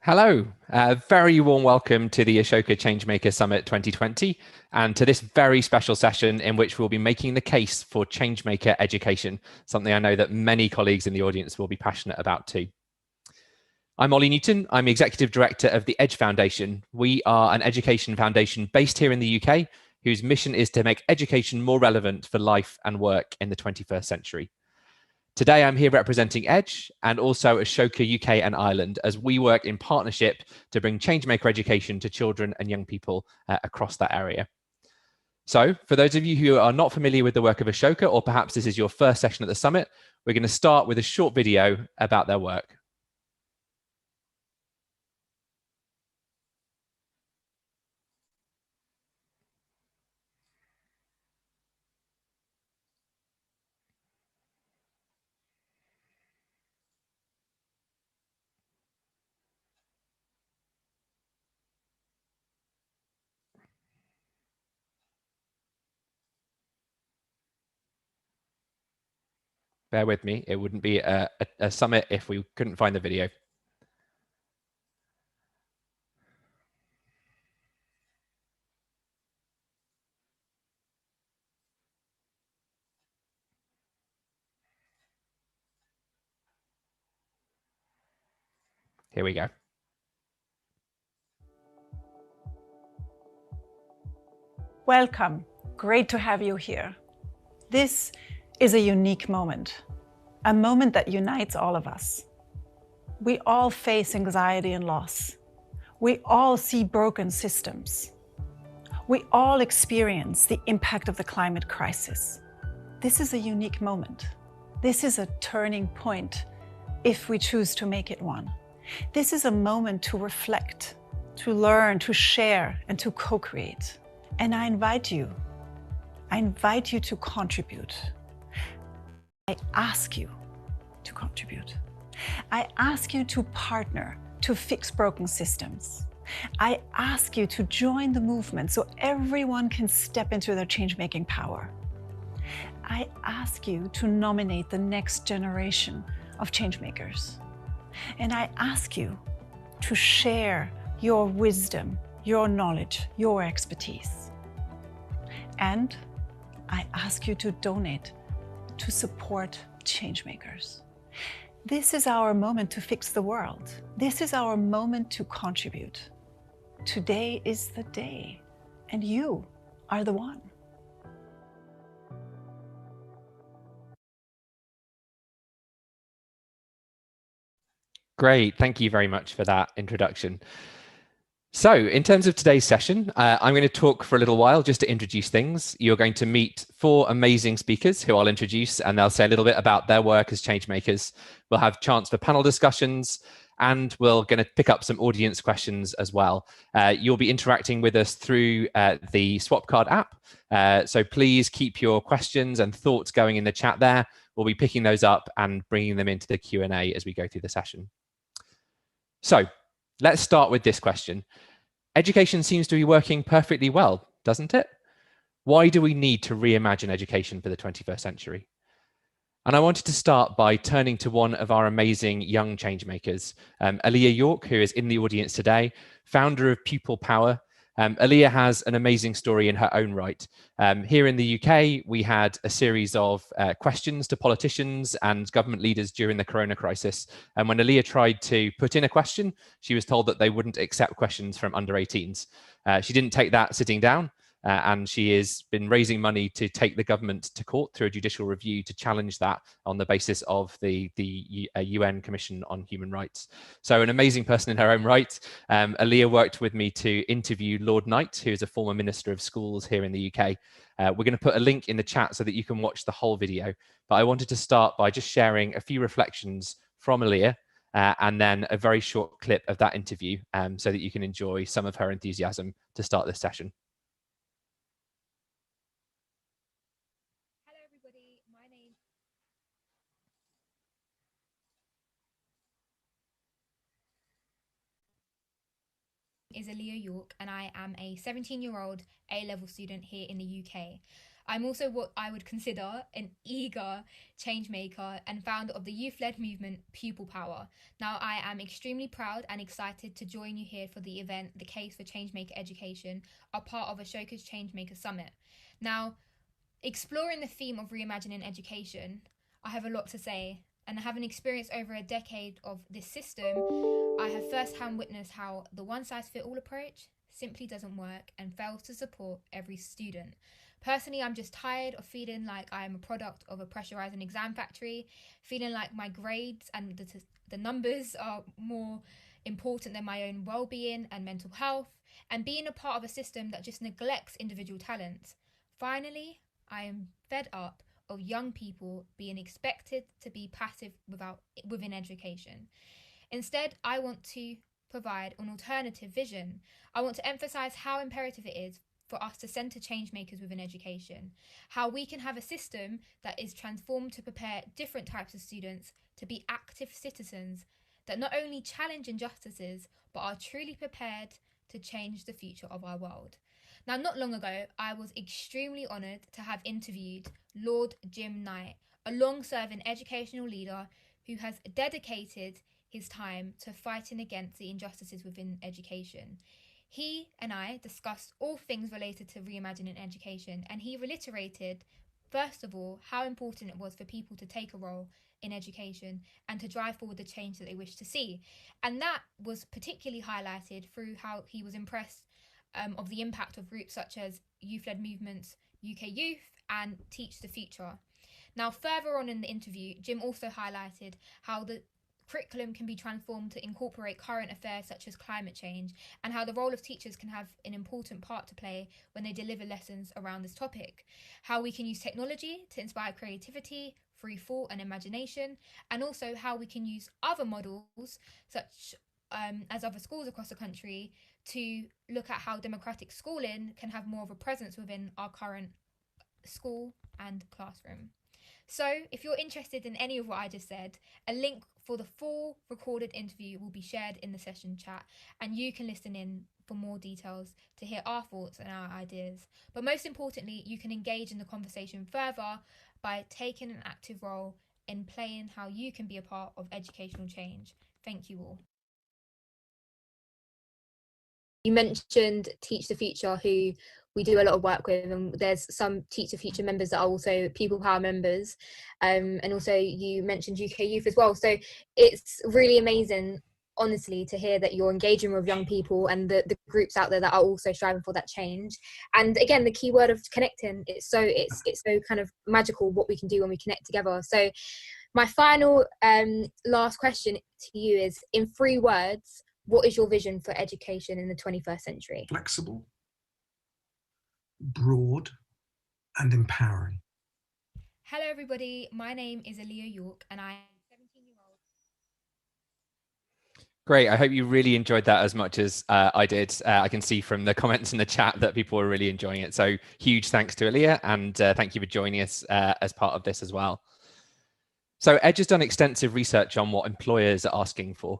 Hello, very warm welcome to the Ashoka Changemaker Summit 2020 and to this very special session in which we'll be making the case for Changemaker education, something I know that many colleagues in the audience will be passionate about too. I'm Ollie Newton, I'm Executive Director of the Edge Foundation. We are an education foundation based here in the UK whose mission is to make education more relevant for life and work in the 21st century. Today, I'm here representing Edge and also Ashoka UK and Ireland as we work in partnership to bring Changemaker education to children and young people across that area. So for those of you who are not familiar with the work of Ashoka, or perhaps this is your first session at the summit, we're going to start with a short video about their work. Bear with me, it wouldn't be a summit if we couldn't find the video. Here we go. Welcome. Great to have you here. This is a unique moment, a moment that unites all of us. We all face anxiety and loss. We all see broken systems. We all experience the impact of the climate crisis. This is a unique moment. This is a turning point if we choose to make it one. This is a moment to reflect, to learn, to share, and to co-create. And I invite you to contribute. I ask you to contribute. I ask you to partner to fix broken systems. I ask you to join the movement so everyone can step into their change-making power. I ask you to nominate the next generation of changemakers. And I ask you to share your wisdom, your knowledge, your expertise. And I ask you to donate to support changemakers. This is our moment to fix the world. This is our moment to contribute. Today is the day, and you are the one. Great, thank you very much for that introduction. So in terms of today's session, I'm going to talk for a little while just to introduce things. You're going to meet four amazing speakers who I'll introduce, and they'll say a little bit about their work as change makers. We'll have a chance for panel discussions, and we're going to pick up some audience questions as well. You'll be interacting with us through the Swapcard app. So please keep your questions and thoughts going in the chat there. We'll be picking those up and bringing them into the Q&A as we go through the session. So let's start with this question. Education seems to be working perfectly well, doesn't it? Why do we need to reimagine education for the 21st century? And I wanted to start by turning to one of our amazing young changemakers, Aliyah York, who is in the audience today, founder of Pupil Power. Aliyah has an amazing story in her own right. Here in the UK, we had a series of questions to politicians and government leaders during the corona crisis. And when Aliyah tried to put in a question, she was told that they wouldn't accept questions from under 18s. She didn't take that sitting down. And she has been raising money to take the government to court through a judicial review to challenge that on the basis of the UN Commission on Human Rights. So an amazing person in her own right. Aliyah worked with me to interview Lord Knight, who is a former Minister of Schools here in the UK. We're going to put a link in the chat so that you can watch the whole video. But I wanted to start by just sharing a few reflections from Aliyah and then a very short clip of that interview so that you can enjoy some of her enthusiasm to start this session. Is Aliyah York, and I am a 17-year-old A-level student here in the UK. I'm also what I would consider an eager changemaker and founder of the youth-led movement Pupil Power. Now, I am extremely proud and excited to join you here for the event, The Case for Changemaker Education, a part of Ashoka's Changemaker Summit. Now, exploring the theme of reimagining education, I have a lot to say, and having experienced over a decade of this system, I have first-hand witnessed how the one-size-fits-all approach simply doesn't work and fails to support every student. Personally, I'm just tired of feeling like I am a product of a pressurizing exam factory, feeling like my grades and the numbers are more important than my own well-being and mental health, and being a part of a system that just neglects individual talents. Finally, I am fed up of young people being expected to be passive within education. Instead, I want to provide an alternative vision. I want to emphasize how imperative it is for us to centre change makers within education, how we can have a system that is transformed to prepare different types of students to be active citizens that not only challenge injustices, but are truly prepared to change the future of our world. Now, not long ago, I was extremely honoured to have interviewed Lord Jim Knight, a long-serving educational leader who has dedicated his time to fighting against the injustices within education. He and I discussed all things related to reimagining education, and he reiterated, first of all, how important it was for people to take a role in education and to drive forward the change that they wish to see. And that was particularly highlighted through how he was impressed of the impact of groups such as youth-led movements, UK Youth, and Teach the Future. Now, further on in the interview, Jim also highlighted how the curriculum can be transformed to incorporate current affairs such as climate change, and how the role of teachers can have an important part to play when they deliver lessons around this topic. How we can use technology to inspire creativity, free thought and imagination, and also how we can use other models such as other schools across the country to look at how democratic schooling can have more of a presence within our current school and classroom. So if you're interested in any of what I just said, a link for the full recorded interview will be shared in the session chat, and you can listen in for more details to hear our thoughts and our ideas. But most importantly, you can engage in the conversation further by taking an active role in playing how you can be a part of educational change. Thank you all. You mentioned Teach the Future, who we do a lot of work with, and there's some Teach the Future members that are also Pupil Power members, and also you mentioned UK Youth as well. So it's really amazing, honestly, to hear that you're engaging with young people and the groups out there that are also striving for that change. And again, the key word of connecting, it's so kind of magical what we can do when we connect together. So my final last question to you is, in 3 words, what is your vision for education in the 21st century? Flexible, broad, and empowering. Hello everybody, my name is Aliyah York and I am 17-year-old. Great, I hope you really enjoyed that as much as I did. I can see from the comments in the chat that people are really enjoying it. So huge thanks to Aliyah, and thank you for joining us as part of this as well. So Edge has done extensive research on what employers are asking for.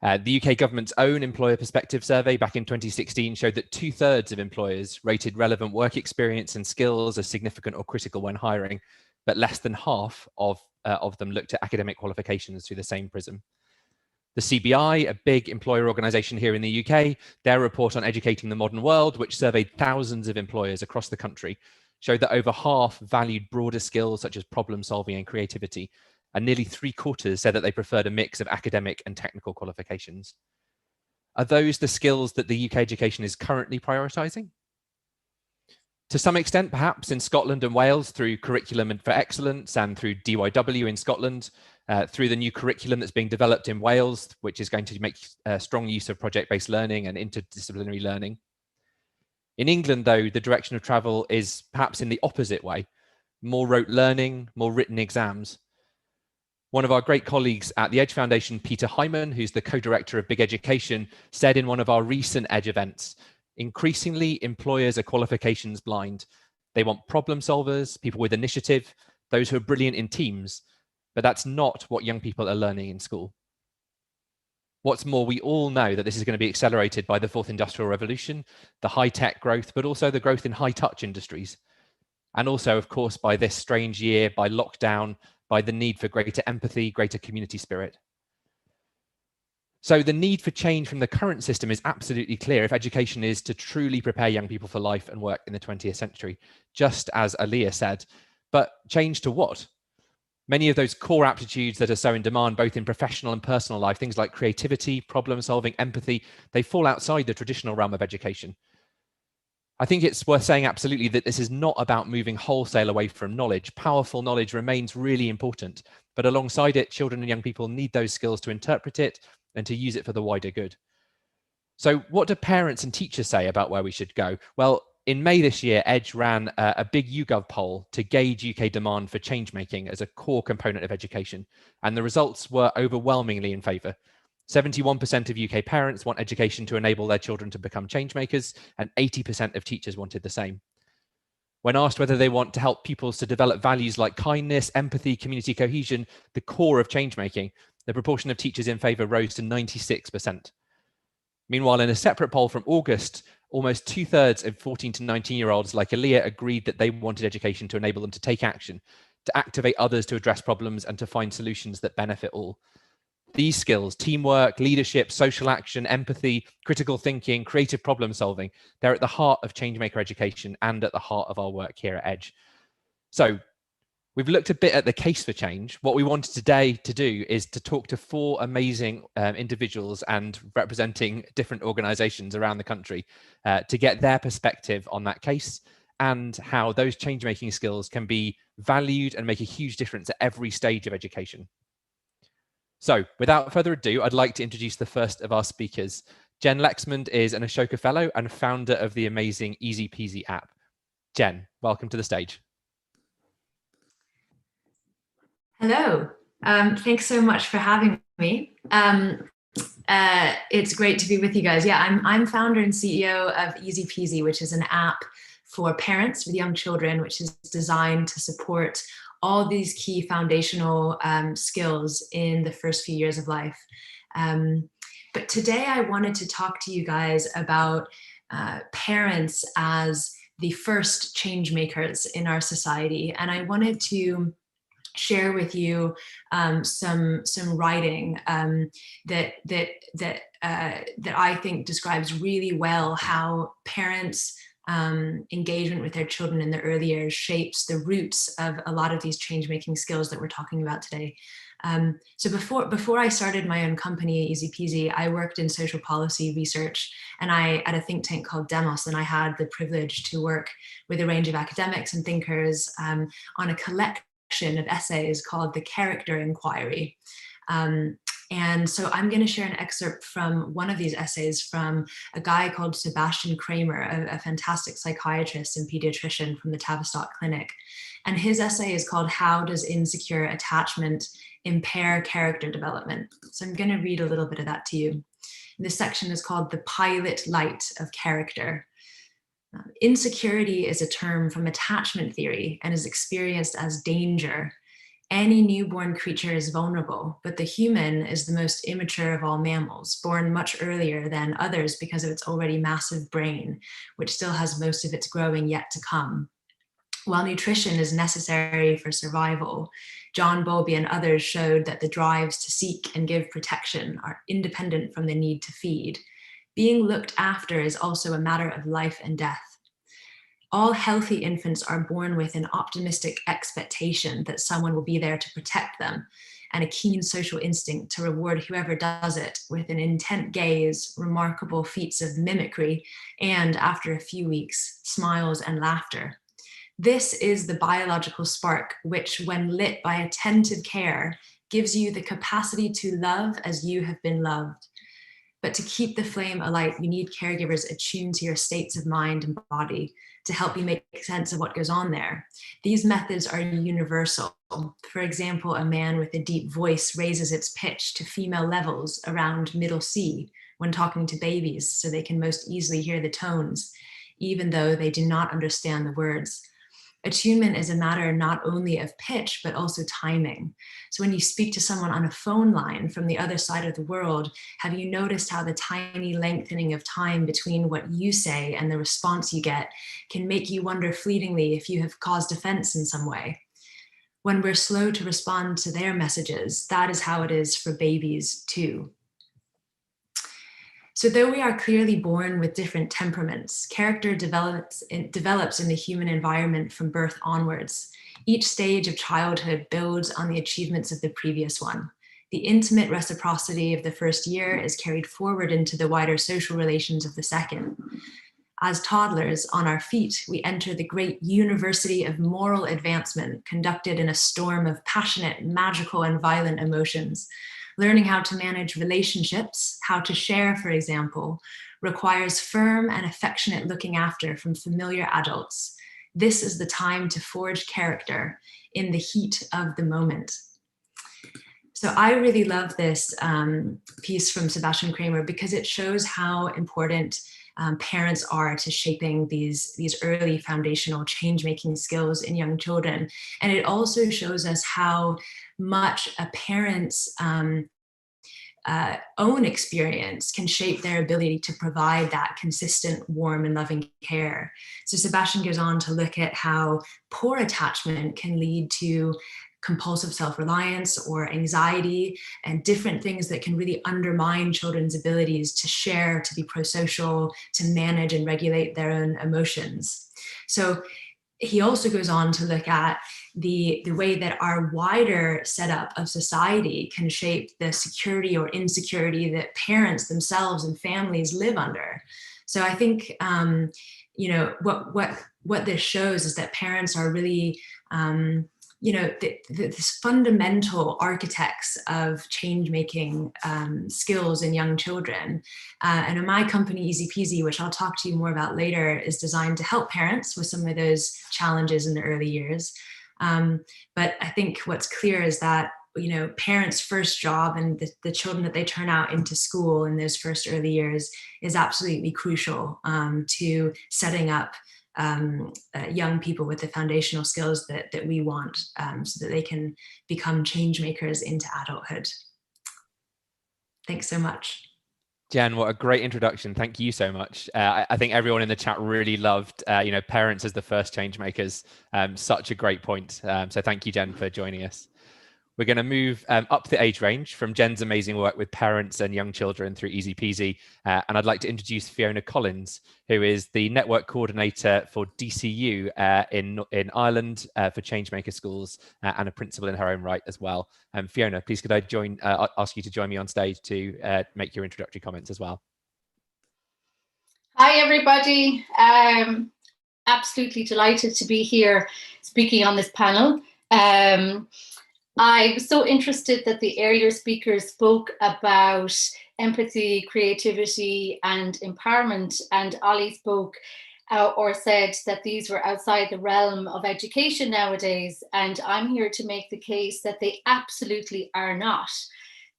The UK government's own employer perspective survey back in 2016 showed that 2/3 of employers rated relevant work experience and skills as significant or critical when hiring, but less than half of them looked at academic qualifications through the same prism. The CBI, a big employer organisation here in the UK, their report on Educating the Modern World, which surveyed thousands of employers across the country, showed that over half valued broader skills such as problem solving and creativity, and nearly 3/4 said that they preferred a mix of academic and technical qualifications. Are those the skills that the UK education is currently prioritising? To some extent, perhaps in Scotland and Wales through Curriculum for Excellence and through DYW in Scotland, through the new curriculum that's being developed in Wales, which is going to make strong use of project-based learning and interdisciplinary learning. In England, though, the direction of travel is perhaps in the opposite way: more rote learning, more written exams. One of our great colleagues at the Edge Foundation, Peter Hyman, who's the co-director of Big Education, said in one of our recent Edge events, increasingly employers are qualifications blind. They want problem solvers, people with initiative, those who are brilliant in teams, but that's not what young people are learning in school. What's more, we all know that this is going to be accelerated by the 4th industrial revolution, the high-tech growth, but also the growth in high-touch industries. and also, of course, by this strange year, by lockdown, by the need for greater empathy, greater community spirit. So the need for change from the current system is absolutely clear if education is to truly prepare young people for life and work in the 20th century, just as Aliyah said. But change to what? Many of those core aptitudes that are so in demand, both in professional and personal life, things like creativity, problem solving, empathy, they fall outside the traditional realm of education. I think it's worth saying absolutely that this is not about moving wholesale away from knowledge. Powerful knowledge remains really important, but alongside it, children and young people need those skills to interpret it and to use it for the wider good. So what do parents and teachers say about where we should go? Well, in May this year, Edge ran a big YouGov poll to gauge UK demand for change making as a core component of education, and the results were overwhelmingly in favour. 71% of UK parents want education to enable their children to become change makers, and 80% of teachers wanted the same. When asked whether they want to help pupils to develop values like kindness, empathy, community cohesion, the core of change making, the proportion of teachers in favour rose to 96%. Meanwhile, in a separate poll from August, almost 2/3 of 14 to 19-year-olds like Aliyah agreed that they wanted education to enable them to take action, to activate others to address problems, and to find solutions that benefit all. These skills, teamwork, leadership, social action, empathy, critical thinking, creative problem solving, they're at the heart of Changemaker education and at the heart of our work here at Edge. So we've looked a bit at the case for change. What we wanted today to do is to talk to 4 amazing individuals and representing different organizations around the country to get their perspective on that case and how those change-making skills can be valued and make a huge difference at every stage of education. So without further ado, I'd like to introduce the first of our speakers. Jen Lexmond is an Ashoka Fellow and founder of the amazing Easy Peasy app. Jen, welcome to the stage. Hello, thanks so much for having me. It's great to be with you guys. Yeah, I'm founder and CEO of Easy Peasy, which is an app for parents with young children, which is designed to support all these key foundational skills in the first few years of life. But today I wanted to talk to you guys about parents as the first change makers in our society. And I wanted to share with you some writing that I think describes really well how parents' engagement with their children in the early years shapes the roots of a lot of these change-making skills that we're talking about today. So before I started my own company, Easy Peasy, I worked in social policy research, and at a think tank called Demos, and I had the privilege to work with a range of academics and thinkers on a collection of essays called The Character Inquiry. And so I'm going to share an excerpt from one of these essays from a guy called Sebastian Kramer, a fantastic psychiatrist and pediatrician from the Tavistock Clinic. And his essay is called How Does Insecure Attachment Impair Character Development? So I'm going to read a little bit of that to you. This section is called The Pilot Light of Character. Insecurity is a term from attachment theory and is experienced as danger. Any newborn creature is vulnerable, but the human is the most immature of all mammals, born much earlier than others because of its already massive brain, which still has most of its growing yet to come. While nutrition is necessary for survival, John Bowlby and others showed that the drives to seek and give protection are independent from the need to feed. Being looked after is also a matter of life and death. All healthy infants are born with an optimistic expectation that someone will be there to protect them, and a keen social instinct to reward whoever does it with an intent gaze, remarkable feats of mimicry, and after a few weeks, smiles and laughter. This is the biological spark which, when lit by attentive care, gives you the capacity to love as you have been loved. But to keep the flame alight, you need caregivers attuned to your states of mind and body to help you make sense of what goes on there. These methods are universal. For example, a man with a deep voice raises its pitch to female levels around middle C when talking to babies so they can most easily hear the tones, even though they do not understand the words. Attunement is a matter not only of pitch, but also timing. So when you speak to someone on a phone line from the other side of the world, have you noticed how the tiny lengthening of time between what you say and the response you get can make you wonder fleetingly if you have caused offense in some way? When we're slow to respond to their messages, that is how it is for babies too. So though we are clearly born with different temperaments, character develops in the human environment from birth onwards. Each stage of childhood builds on the achievements of the previous one. The intimate reciprocity of the first year is carried forward into the wider social relations of the second. As toddlers, on our feet, we enter the great university of moral advancement, conducted in a storm of passionate, magical, and violent emotions. Learning how to manage relationships, how to share, for example, requires firm and affectionate looking after from familiar adults. This is the time to forge character in the heat of the moment. So I really love this piece from Sebastian Kramer because it shows how important parents are to shaping these early foundational change-making skills in young children. And it also shows us how much a parent's own experience can shape their ability to provide that consistent, warm, and loving care. So Sebastian goes on to look at how poor attachment can lead to compulsive self-reliance or anxiety and different things that can really undermine children's abilities to share, to be pro-social, to manage and regulate their own emotions. So he also goes on to look at the way that our wider setup of society can shape the security or insecurity that parents themselves and families live under. So I think, you know, what this shows is that parents are really, you know, this fundamental architects of change-making skills in young children. And in my company, Easy Peasy, which I'll talk to you more about later, is designed to help parents with some of those challenges in the early years. But I think what's clear is that, you know, parents' first job and the children that they turn out into school in those first early years is absolutely crucial to setting up young people with the foundational skills that we want so that they can become change makers into adulthood. Thanks so much. Jen, what a great introduction. Thank you so much. I think everyone in the chat really loved, you know, parents as the first change makers. Such a great point. So thank you, Jen, for joining us. We're going to move up the age range from Jen's amazing work with parents and young children through Easy Peasy. And I'd like to introduce Fiona Collins, who is the network coordinator for DCU in Ireland for Changemaker schools and a principal in her own right as well. Fiona, please could I ask you to join me on stage to make your introductory comments as well. Hi, everybody. Absolutely delighted to be here speaking on this panel. I was so interested that the earlier speakers spoke about empathy, creativity, and empowerment, and Ali spoke or said that these were outside the realm of education nowadays, and I'm here to make the case that they absolutely are not.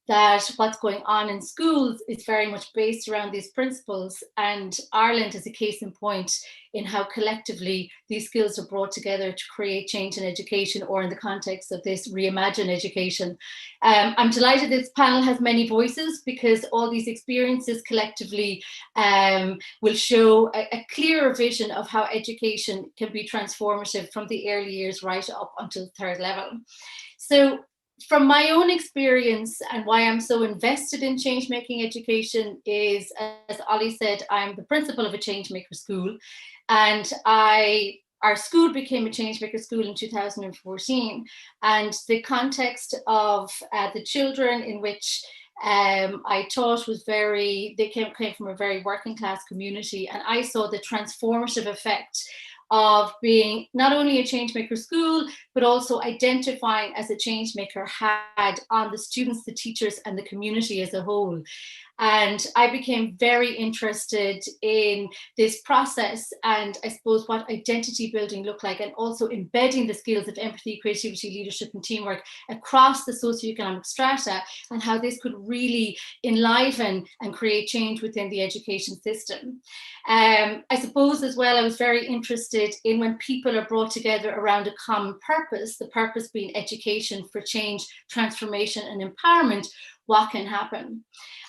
That what's going on in schools is very much based around these principles, and Ireland is a case in point in how collectively these skills are brought together to create change in education, or in the context of this Reimagine education. I'm delighted this panel has many voices, because all these experiences collectively will show a clearer vision of how education can be transformative from the early years right up until the third level. So from my own experience, and why I'm so invested in change-making education is, as Ali said, I'm the principal of a change-maker school, and our school became a change-maker school in 2014, and the context of the children in which I taught was they came from a very working class community, and I saw the transformative effect of being not only a changemaker school, but also identifying as a changemaker had on the students, the teachers, and the community as a whole. And I became very interested in this process and I suppose what identity building looked like, and also embedding the skills of empathy, creativity, leadership and teamwork across the socioeconomic strata, and how this could really enliven and create change within the education system. I suppose as well, I was very interested in when people are brought together around a common purpose, the purpose being education for change, transformation and empowerment, what can happen.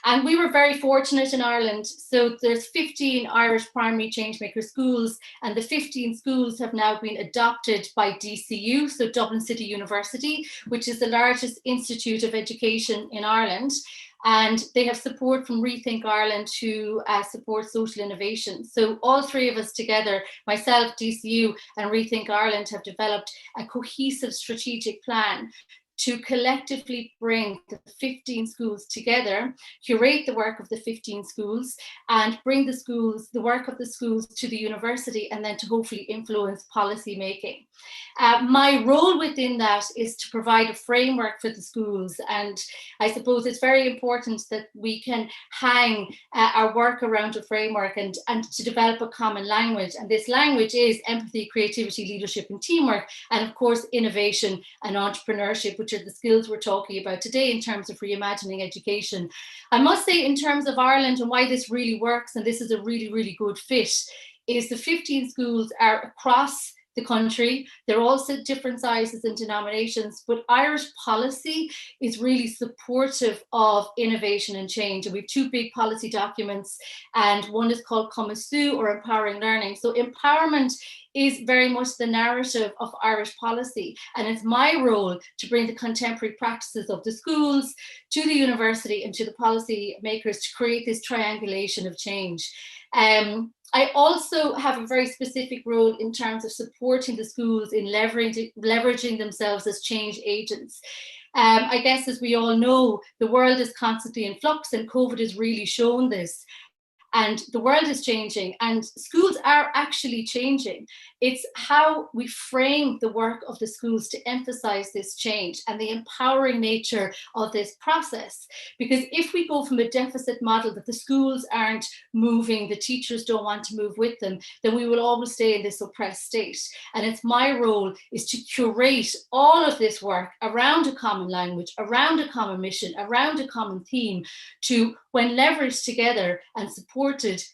And we were very fortunate in Ireland. So there's 15 Irish primary changemaker schools, and the 15 schools have now been adopted by DCU, so Dublin City University, which is the largest institute of education in Ireland. And they have support from Rethink Ireland to support social innovation. So all three of us together, myself, DCU and Rethink Ireland, have developed a cohesive strategic plan to collectively bring the 15 schools together, curate the work of the 15 schools, and bring the work of the schools to the university, and then to hopefully influence policy making. My role within that is to provide a framework for the schools, and I suppose it's very important that we can hang our work around a framework and to develop a common language. And this language is empathy, creativity, leadership and teamwork, and of course innovation and entrepreneurship, which are the skills we're talking about today in terms of reimagining education. I must say, in terms of Ireland and why this really works, and this is a really, really good fit, is the 15 schools are across the country. They're also different sizes and denominations, but Irish policy is really supportive of innovation and change. And we have two big policy documents, and one is called Comasu, or Empowering Learning. So empowerment is very much the narrative of Irish policy. And it's my role to bring the contemporary practices of the schools to the university and to the policy makers to create this triangulation of change. I also have a very specific role in terms of supporting the schools in leveraging themselves as change agents. I guess, as we all know, the world is constantly in flux, and COVID has really shown this. And the world is changing, and schools are actually changing. It's how we frame the work of the schools to emphasize this change and the empowering nature of this process. Because if we go from a deficit model that the schools aren't moving, the teachers don't want to move with them, then we will always stay in this oppressed state. And it's my role is to curate all of this work around a common language, around a common mission, around a common theme, to, when leveraged together and supported,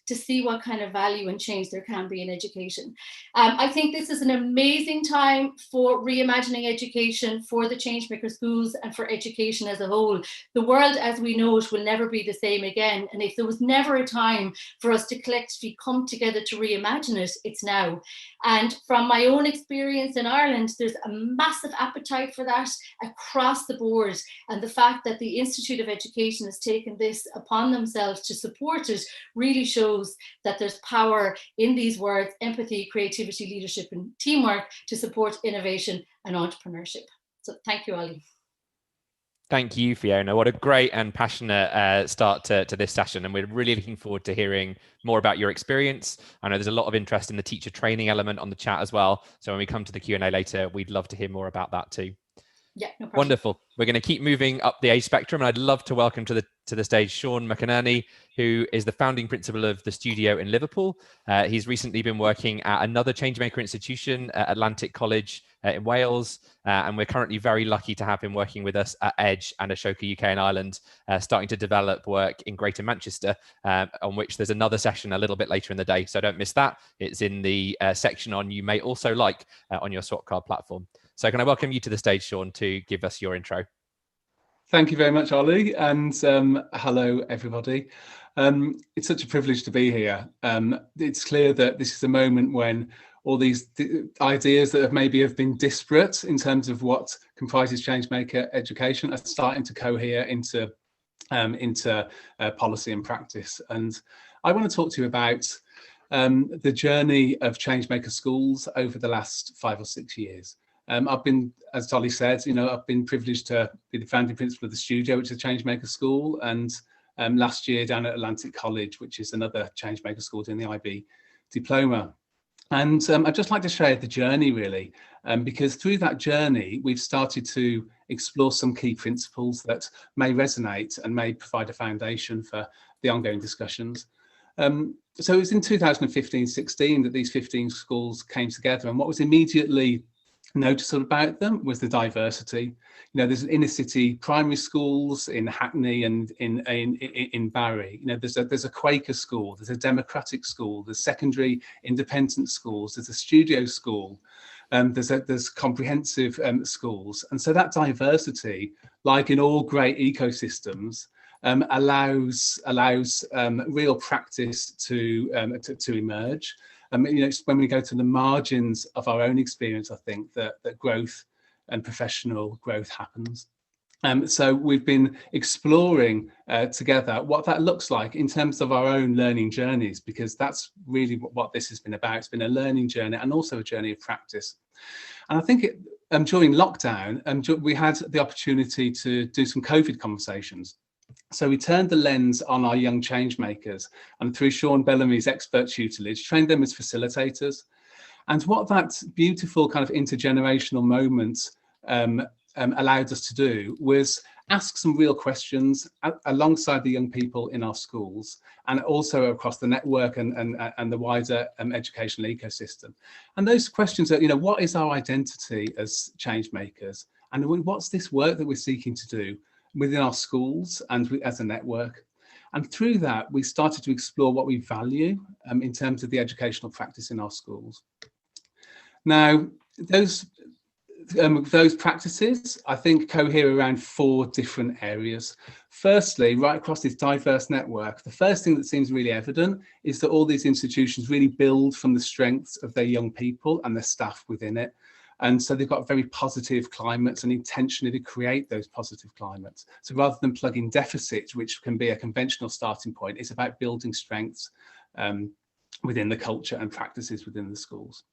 to see what kind of value and change there can be in education. I think this is an amazing time for reimagining education, for the Changemaker schools and for education as a whole. The world as we know it will never be the same again. And if there was never a time for us to collectively come together to reimagine it, it's now. And from my own experience in Ireland, there's a massive appetite for that across the board. And the fact that the Institute of Education has taken this upon themselves to support it really shows that there's power in these words: empathy, creativity, leadership and teamwork, to support innovation and entrepreneurship. So thank you, Ali. Thank you, Fiona. What a great and passionate start to this session. And we're really looking forward to hearing more about your experience. I know there's a lot of interest in the teacher training element on the chat as well. So when we come to the Q&A later, we'd love to hear more about that too. Yeah, no problem. Wonderful. We're going to keep moving up the age spectrum, and I'd love to welcome to the stage Sean Mciner, who is the founding principal of the studio in Liverpool. He's recently been working at another Changemaker institution at Atlantic College in Wales, and we're currently very lucky to have him working with us at Edge and Ashoka UK and Ireland, starting to develop work in Greater Manchester, on which there's another session a little bit later in the day. So don't miss that. It's in the section on You May Also Like on your swap card platform. So can I welcome you to the stage, Sean, to give us your intro? Thank you very much, Ollie, and hello, everybody. It's such a privilege to be here. It's clear that this is a moment when all these ideas that have been disparate in terms of what comprises Changemaker education are starting to cohere into policy and practice. And I want to talk to you about the journey of Changemaker schools over the last 5 or 6 years. I've been, as Dolly said, I've been privileged to be the founding principal of the studio, which is a Changemaker school, and last year down at Atlantic College, which is another Changemaker school doing the IB diploma. And I'd just like to share the journey really, because through that journey, we've started to explore some key principles that may resonate and may provide a foundation for the ongoing discussions. So it was in 2015-16 that these 15 schools came together, and what was immediately noticeable about them was the diversity. You know, there's inner city primary schools in Hackney and in Barry. You know, there's a Quaker school, there's a democratic school, there's secondary independent schools, there's a studio school, there's comprehensive schools, and so that diversity, like in all great ecosystems, allows real practice to emerge. You know, when we go to the margins of our own experience, I think that growth and professional growth happens. So we've been exploring together what that looks like in terms of our own learning journeys, because that's really what this has been about. It's been a learning journey and also a journey of practice. And I think during lockdown, we had the opportunity to do some COVID conversations. So we turned the lens on our young change makers, and through Sean Bellamy's expert tutelage, trained them as facilitators. And what that beautiful kind of intergenerational moment allowed us to do was ask some real questions alongside the young people in our schools, and also across the network and the wider educational ecosystem. And those questions are, you know, what is our identity as change makers? And what's this work that we're seeking to do within our schools and as a network? And through that, we started to explore what we value in terms of the educational practice in our schools. Now, those practices, I think, cohere around 4 different areas. Firstly, right across this diverse network, the first thing that seems really evident is that all these institutions really build from the strengths of their young people and their staff within it. And so they've got very positive climates and intentionally create those positive climates. So rather than plugging deficits, which can be a conventional starting point, it's about building strengths within the culture and practices within the schools.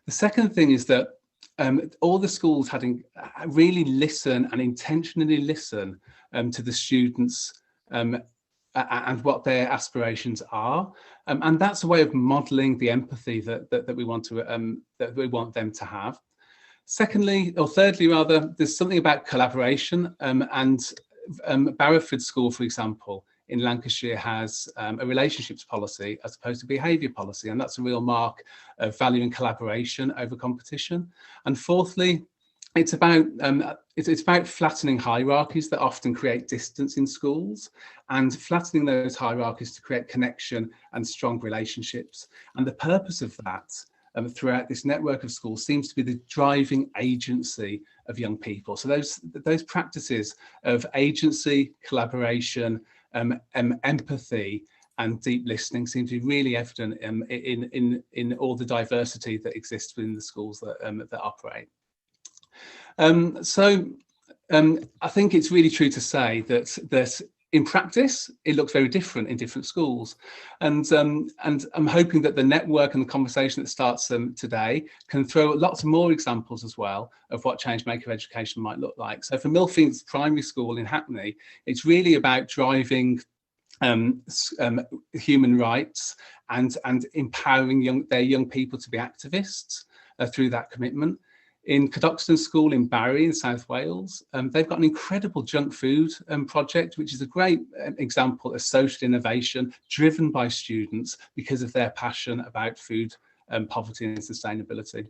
The second thing is that all the schools had really listen and intentionally listen to the students and what their aspirations are, and that's a way of modelling the empathy that we want them to have. Thirdly, there's something about collaboration, and Barrowford School, for example, in Lancashire has a relationships policy as opposed to behaviour policy, and that's a real mark of valuing collaboration over competition. And fourthly, it's about flattening hierarchies that often create distance in schools, and flattening those hierarchies to create connection and strong relationships. And the purpose of that throughout this network of schools seems to be the driving agency of young people. So those practices of agency, collaboration, empathy and deep listening seem to be really evident in all the diversity that exists within the schools that operate. I think it's really true to say that in practice, it looks very different in different schools. And I'm hoping that the network and the conversation that starts today can throw lots more examples as well of what Changemaker education might look like. So for Millfields Primary School in Hackney, it's really about driving human rights and empowering their young people to be activists through that commitment. In Cadoxton School in Barry in South Wales, they've got an incredible junk food project, which is a great example of social innovation driven by students because of their passion about food poverty and sustainability.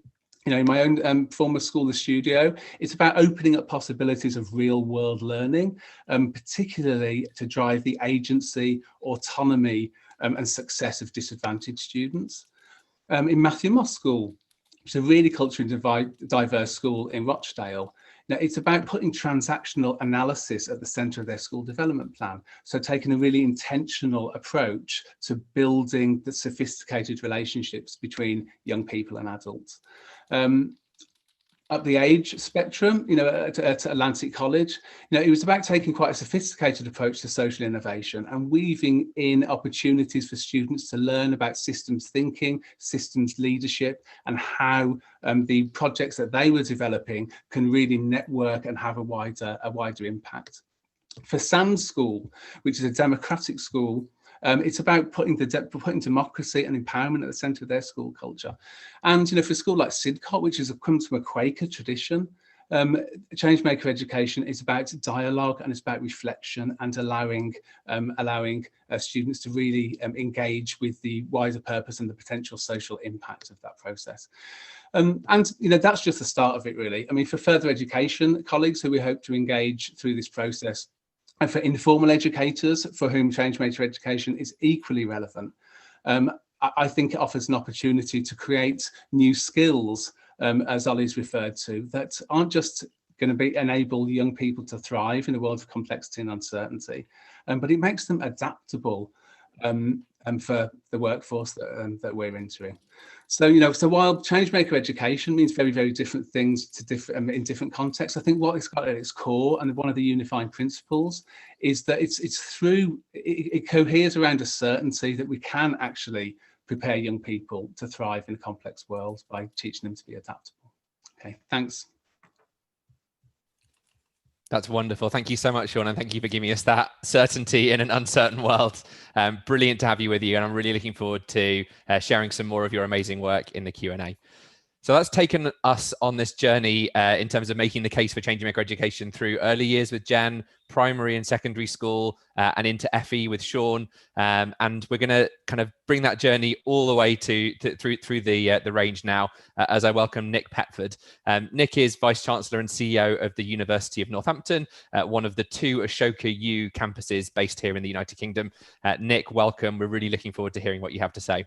You know, in my own former school, the Studio, it's about opening up possibilities of real world learning, particularly to drive the agency, autonomy and success of disadvantaged students. In Matthew Moss School, it's a really culturally diverse school in Rochdale. Now, it's about putting transactional analysis at the centre of their school development plan. So taking a really intentional approach to building the sophisticated relationships between young people and adults. Up the age spectrum, you know, at Atlantic College, you know, it was about taking quite a sophisticated approach to social innovation and weaving in opportunities for students to learn about systems thinking, systems leadership, and how the projects that they were developing can really network and have a wider impact. For Sands School, which is a democratic school, It's about putting democracy and empowerment at the centre of their school culture. And, you know, for a school like Sidcot, which has come from a Quaker tradition, Changemaker education is about dialogue, and it's about reflection and allowing students to really engage with the wider purpose and the potential social impact of that process. And you know, that's just the start of it, really. I mean, for further education colleagues who we hope to engage through this process, and for informal educators for whom Changemaker education is equally relevant, I think it offers an opportunity to create new skills, as Ollie's referred to, that aren't just going to enable young people to thrive in a world of complexity and uncertainty, but it makes them adaptable for the workforce that we're entering. So, you know, so while Changemaker education means very, very different things to in different contexts, I think what it's got at its core, and one of the unifying principles, is that it coheres around a certainty that we can actually prepare young people to thrive in a complex world by teaching them to be adaptable. Okay, thanks. That's wonderful. Thank you so much, Sean, and thank you for giving us that certainty in an uncertain world. Brilliant to have you with you, and I'm really looking forward to sharing some more of your amazing work in the Q&A. So that's taken us on this journey in terms of making the case for Changemaker education through early years with Jen, primary and secondary school, and into FE with Sean. And we're going to kind of bring that journey all the way through the range now, as I welcome Nick Petford. Nick is Vice Chancellor and CEO of the University of Northampton, one of the 2 Ashoka U campuses based here in the United Kingdom. Nick, welcome. We're really looking forward to hearing what you have to say.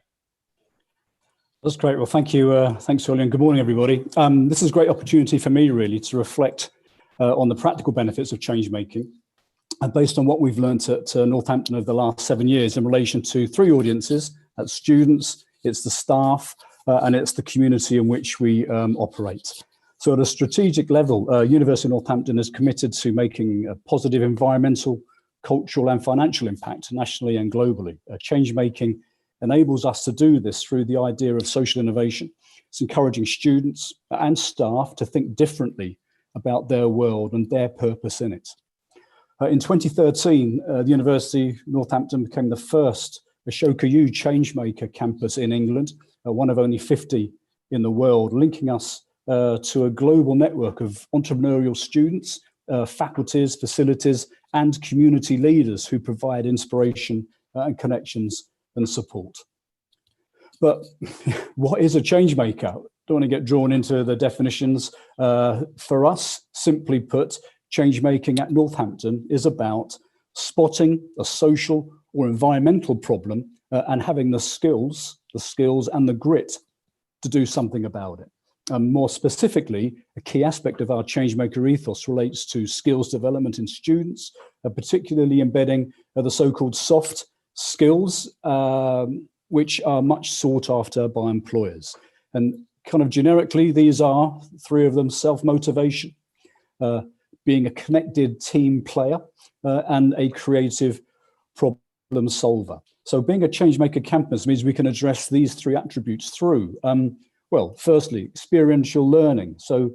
That's great. Well, thank you. Thanks, Ollie, and good morning, everybody. This is a great opportunity for me, really, to reflect on the practical benefits of change making, and based on what we've learned at Northampton over the last 7 years in relation to 3 audiences: that's students, it's the staff, and it's the community in which we operate. So at a strategic level, University of Northampton is committed to making a positive environmental, cultural and financial impact nationally and globally. Change making enables us to do this through the idea of social innovation. It's encouraging students and staff to think differently about their world and their purpose in it. In 2013, the University of Northampton became the first Ashoka U Changemaker campus in England, one of only 50 in the world, linking us to a global network of entrepreneurial students, faculties, facilities, and community leaders who provide inspiration and connections and support. But what is a change maker? Don't want to get drawn into the definitions. For us, simply put, change making at Northampton is about spotting a social or environmental problem and having the skills and the grit to do something about it. More specifically, a key aspect of our Changemaker ethos relates to skills development in students, particularly embedding the so-called soft skills, which are much sought after by employers. And kind of generically, these are 3 of them: self-motivation, being a connected team player, and a creative problem solver. So being a Changemaker campus means we can address these 3 attributes through, well, firstly, experiential learning. So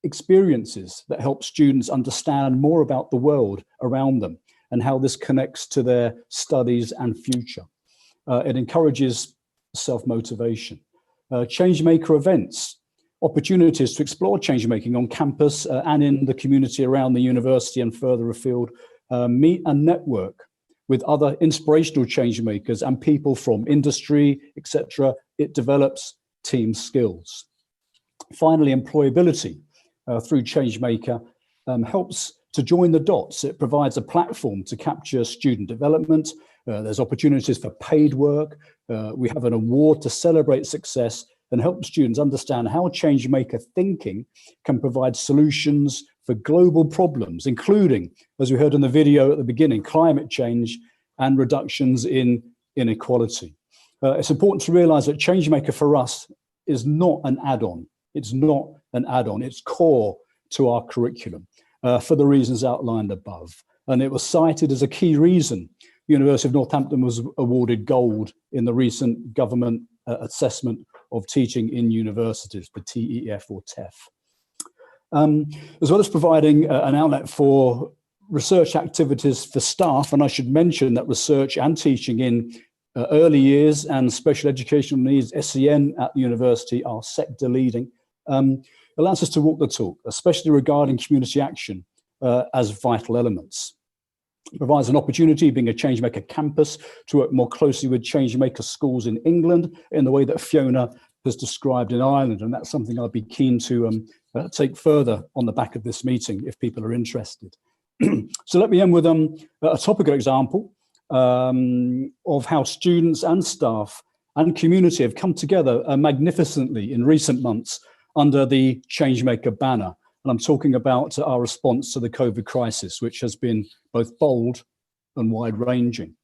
experiences that help students understand more about the world around them and how this connects to their studies and future. It encourages self-motivation. Changemaker events, opportunities to explore change making on campus and in the community around the university and further afield, meet and network with other inspirational change makers and people from industry, etc. It develops team skills. Finally, employability through Changemaker helps to join the dots. It provides a platform to capture student development. There's opportunities for paid work. We have an award to celebrate success and help students understand how Changemaker thinking can provide solutions for global problems, including, as we heard in the video at the beginning, climate change and reductions in inequality. It's important to realize that Changemaker for us is not an add-on. It's not an add-on. It's core to our curriculum for the reasons outlined above. And it was cited as a key reason the University of Northampton was awarded gold in the recent government assessment of teaching in universities, the TEF or TEF. As well as providing an outlet for research activities for staff, and I should mention that research and teaching in early years and special educational needs, SEN at the university, are sector leading, allows us to walk the talk, especially regarding community action as vital elements. It provides an opportunity, being a Changemaker campus, to work more closely with Changemaker schools in England in the way that Fiona has described in Ireland, and that's something I'd be keen to take further on the back of this meeting if people are interested. So let me end with a topical example of how students and staff and community have come together magnificently in recent months under the Changemaker banner. And I'm talking about our response to the COVID crisis, which has been both bold and wide-ranging.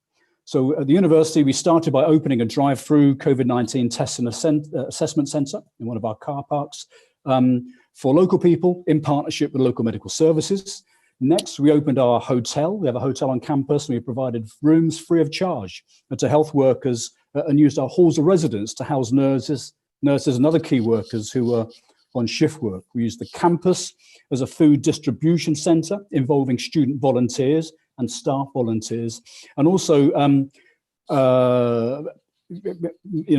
So at the university, we started by opening a drive-through COVID-19 test and assessment centre in one of our car parks for local people in partnership with local medical services. Next, we opened our hotel. We have a hotel on campus, and we provided rooms free of charge to health workers and used our halls of residence to house nurses and other key workers who were on shift work. We used the campus as a food distribution centre involving student volunteers and staff volunteers, and also in a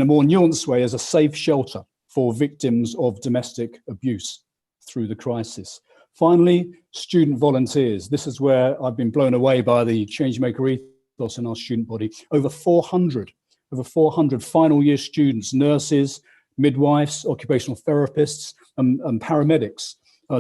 more nuanced way as a safe shelter for victims of domestic abuse through the crisis. Finally, student volunteers. This is where I've been blown away by the Changemaker ethos in our student body. Over 400 final year students, nurses, midwives, occupational therapists, and paramedics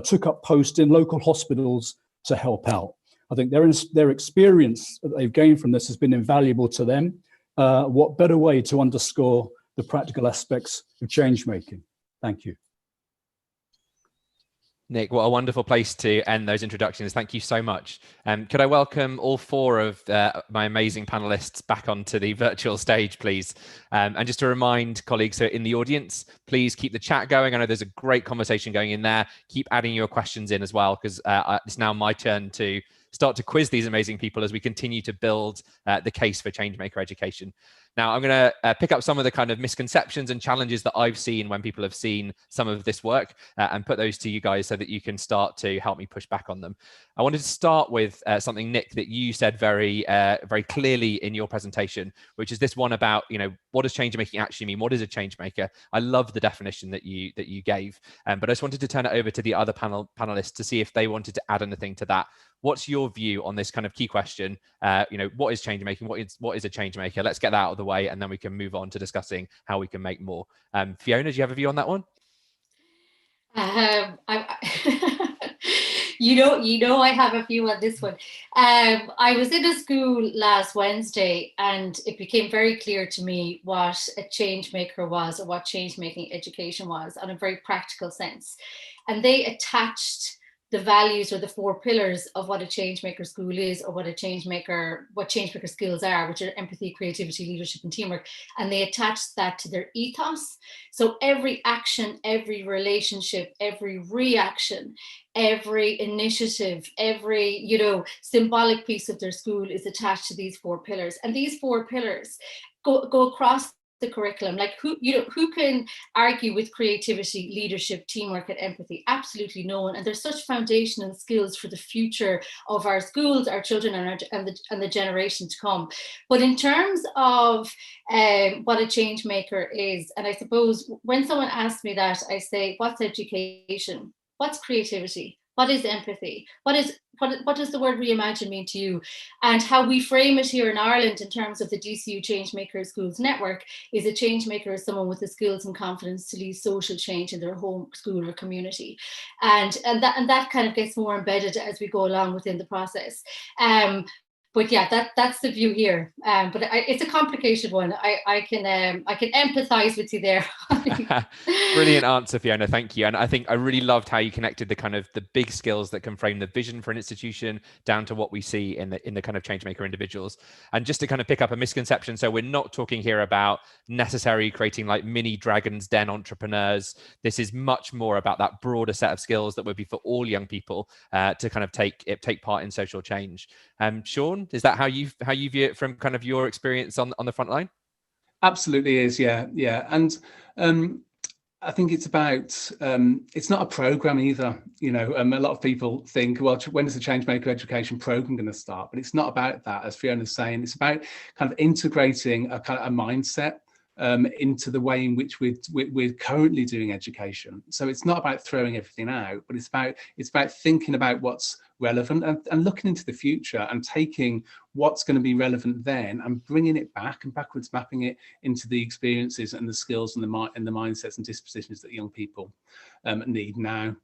took up posts in local hospitals to help out. I think their experience that they've gained from this has been invaluable to them. What better way to underscore the practical aspects of change making? Thank you. Nick, what a wonderful place to end those introductions. Thank you so much. Could I welcome all four of my amazing panelists back onto the virtual stage, please? And just to remind colleagues who are in the audience, please keep the chat going. I know there's a great conversation going in there. Keep adding your questions in as well, because it's now my turn to start to quiz these amazing people as we continue to build the case for Changemaker education. Now, I'm going to pick up some of the kind of misconceptions and challenges that I've seen when people have seen some of this work and put those to you guys so that you can start to help me push back on them. I wanted to start with something, Nick, that you said very clearly in your presentation, which is this one about, what does change making actually mean? What is a change maker? I love the definition that you gave, but I just wanted to turn it over to the other panelists to see if they wanted to add anything to that. What's your view on this kind of key question? What is change making? What is a change maker? Let's get that out of the way, and then we can move on to discussing how we can make more. Fiona, do you have a view on that one? I have a view on this one. I was in a school last Wednesday, and it became very clear to me what a change maker was, or what change making education was, on a very practical sense. And they attached the values or the four pillars of what a changemaker school is, or what changemaker skills are, which are empathy, creativity, leadership, and teamwork. And they attached that to their ethos. So every action, every relationship, every reaction, every initiative, every, symbolic piece of their school is attached to these four pillars. And these four pillars go across the curriculum. Like who can argue with creativity, leadership, teamwork, and empathy? Absolutely no one. And there's such foundational skills for the future of our schools, our children, and the generation to come. But in terms of what a change maker is, and I suppose when someone asks me that, I say, what's education? What's creativity? What is empathy? What does the word reimagine mean to you? And how we frame it here in Ireland in terms of the DCU Changemaker Schools Network is a change maker is someone with the skills and confidence to lead social change in their home, school, or community. And that kind of gets more embedded as we go along within the process. But yeah, that's the view here. But it's a complicated one. I can empathise with you there. Brilliant answer, Fiona. Thank you. And I think I really loved how you connected the big skills that can frame the vision for an institution down to what we see in the kind of changemaker individuals. And just to kind of pick up a misconception, so we're not talking here about necessarily creating like mini Dragon's Den entrepreneurs. This is much more about that broader set of skills that would be for all young people to kind of take part in social change. Sean, is that how you view it from kind of your experience on the front line? Absolutely is, yeah. And I think it's about, it's not a program either. You know, a lot of people think, well, when is the Changemaker education program going to start? But it's not about that, as Fiona's saying. It's about kind of integrating a kind of a mindset into the way in which we're currently doing education. So it's not about throwing everything out, but it's about thinking about what's relevant and looking into the future and taking what's going to be relevant then and bringing it back and backwards mapping it into the experiences and the skills and the mindsets and dispositions that young people need now.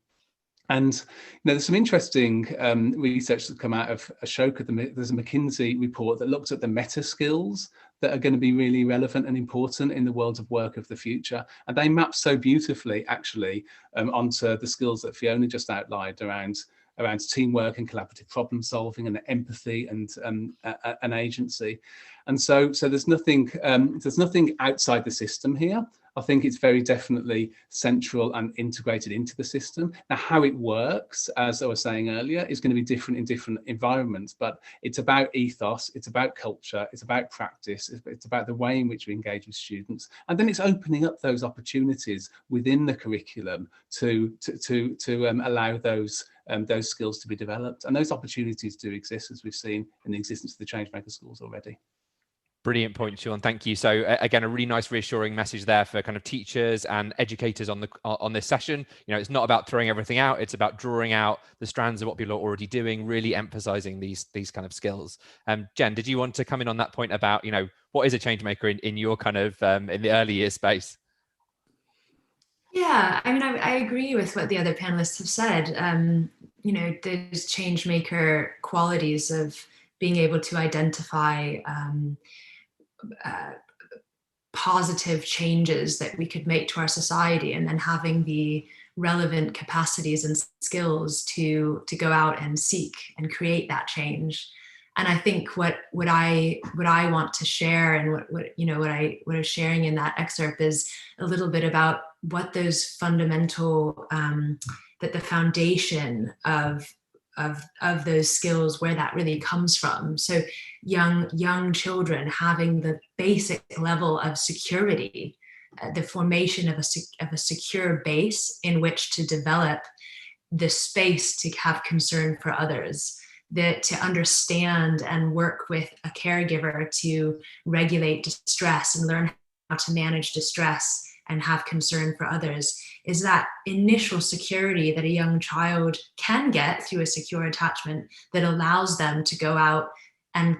And you know, there's some interesting research that's come out of Ashoka. There's a McKinsey report that looked at the meta skills that are going to be really relevant and important in the world of work of the future. And they map so beautifully, actually, onto the skills that Fiona just outlined around teamwork and collaborative problem solving and empathy and an agency. And so there's nothing outside the system here. I think it's very definitely central and integrated into the system. Now, how it works, as I was saying earlier, is going to be different in different environments, but it's about ethos, it's about culture, it's about practice, it's about the way in which we engage with students. And then it's opening up those opportunities within the curriculum to allow those skills to be developed. And those opportunities do exist, as we've seen in the existence of the Changemaker schools already. Brilliant point, Sean. Thank you. So again, a really nice reassuring message there for kind of teachers and educators on this session. You know, it's not about throwing everything out. It's about drawing out the strands of what people are already doing, really emphasizing these kind of skills. Jen, did you want to come in on that point about, you know, what is a change maker in your kind of in the early years space? Yeah, I mean, I agree with what the other panelists have said. You know, there's change maker qualities of being able to identify positive changes that we could make to our society, and then having the relevant capacities and skills to go out and seek and create that change. And I think what I want to share, and what I was sharing in that excerpt, is a little bit about what those fundamental that the foundation of those skills, where that really comes from. So young children having the basic level of security, the formation of a secure base in which to develop the space to have concern for others, that to understand and work with a caregiver to regulate distress and learn how to manage distress and have concern for others, is that initial security that a young child can get through a secure attachment that allows them to go out and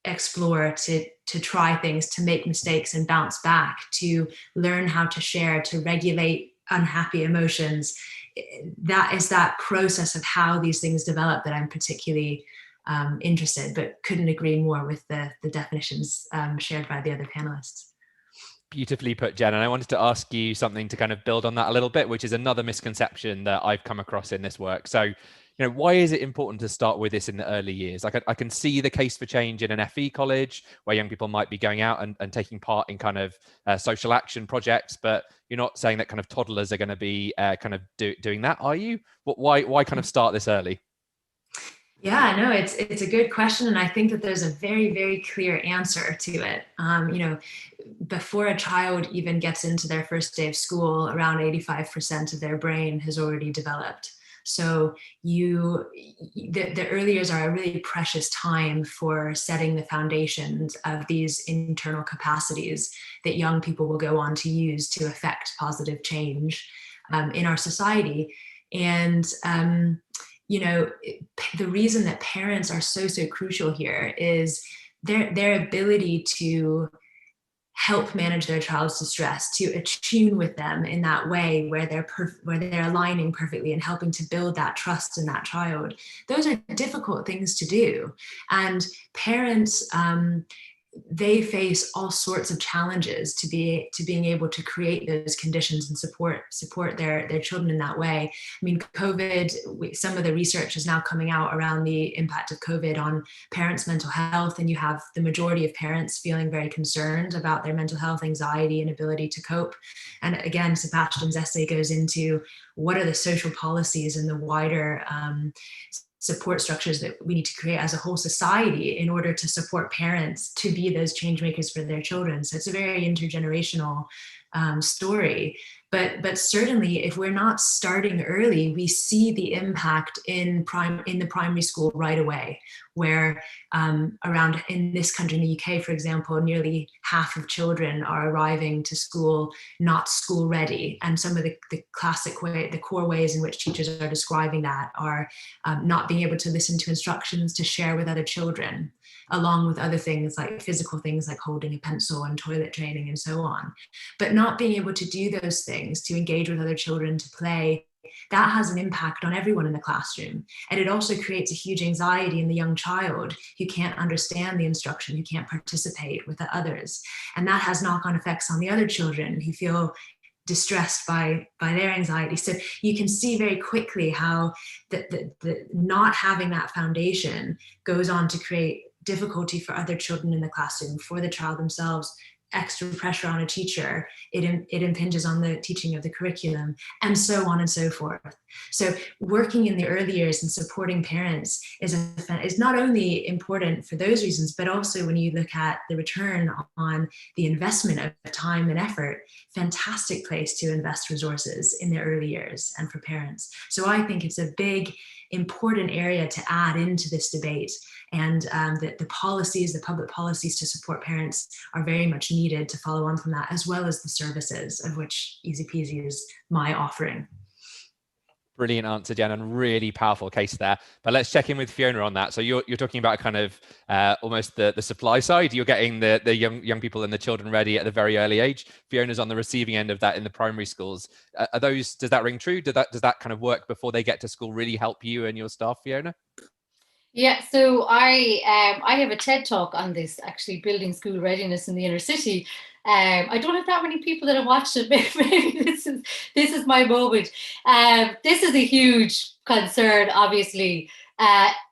explore, to try things, to make mistakes and bounce back, to learn how to share, to regulate unhappy emotions. That is that process of how these things develop that I'm particularly interested, but couldn't agree more with the definitions shared by the other panelists. Beautifully put, Jen. And I wanted to ask you something to kind of build on that a little bit, which is another misconception that I've come across in this work. So, you know, why is it important to start with this in the early years? Like I can see the case for change in an FE college where young people might be going out and taking part in kind of social action projects, but you're not saying that kind of toddlers are going to be kind of doing that, are you? Why kind of start this early? Yeah, no, it's a good question. And I think that there's a very, very clear answer to it. You know, before a child even gets into their first day of school, around 85% of their brain has already developed. So the early years are a really precious time for setting the foundations of these internal capacities that young people will go on to use to affect positive change in our society. And you know, the reason that parents are so crucial here is their ability to help manage their child's distress, to attune with them in that way where they're aligning perfectly and helping to build that trust in that child. Those are difficult things to do. And parents, they face all sorts of challenges to being able to create those conditions and support their children in that way. I mean, COVID, some of the research is now coming out around the impact of COVID on parents' mental health, and you have the majority of parents feeling very concerned about their mental health, anxiety, and ability to cope. And again, Sebastian's essay goes into what are the social policies and the wider support structures that we need to create as a whole society in order to support parents to be those change makers for their children. So it's a very intergenerational story. But certainly, if we're not starting early, we see the impact in the primary school right away, where around in this country, in the UK, for example, nearly half of children are arriving to school not school ready. And some of the core ways in which teachers are describing that are not being able to listen to instructions, to share with other children, along with other things like physical things like holding a pencil and toilet training and so on. But not being able to do those things, to engage with other children, to play, that has an impact on everyone in the classroom. And it also creates a huge anxiety in the young child who can't understand the instruction, who can't participate with the others. And that has knock-on effects on the other children who feel distressed by their anxiety. So you can see very quickly how the not having that foundation goes on to create difficulty for other children in the classroom, for the child themselves, extra pressure on a teacher, it impinges on the teaching of the curriculum, and so on and so forth. So working in the early years and supporting parents is not only important for those reasons, but also when you look at the return on the investment of time and effort, fantastic place to invest resources in the early years and for parents. So I think it's a big, important area to add into this debate. And the policies, the public policies to support parents are very much needed to follow on from that, as well as the services, of which Easy Peasy is my offering. Brilliant answer, Jen, and really powerful case there. But let's check in with Fiona on that. So you're talking about kind of almost the supply side. You're getting the young people and the children ready at a very early age. Fiona's on the receiving end of that in the primary schools. Does that ring true? Does that kind of work before they get to school really help you and your staff, Fiona? Yeah, so I have a TED talk on this, actually, building school readiness in the inner city. I don't have that many people that have watched it. Maybe this is my moment. This is a huge concern, obviously,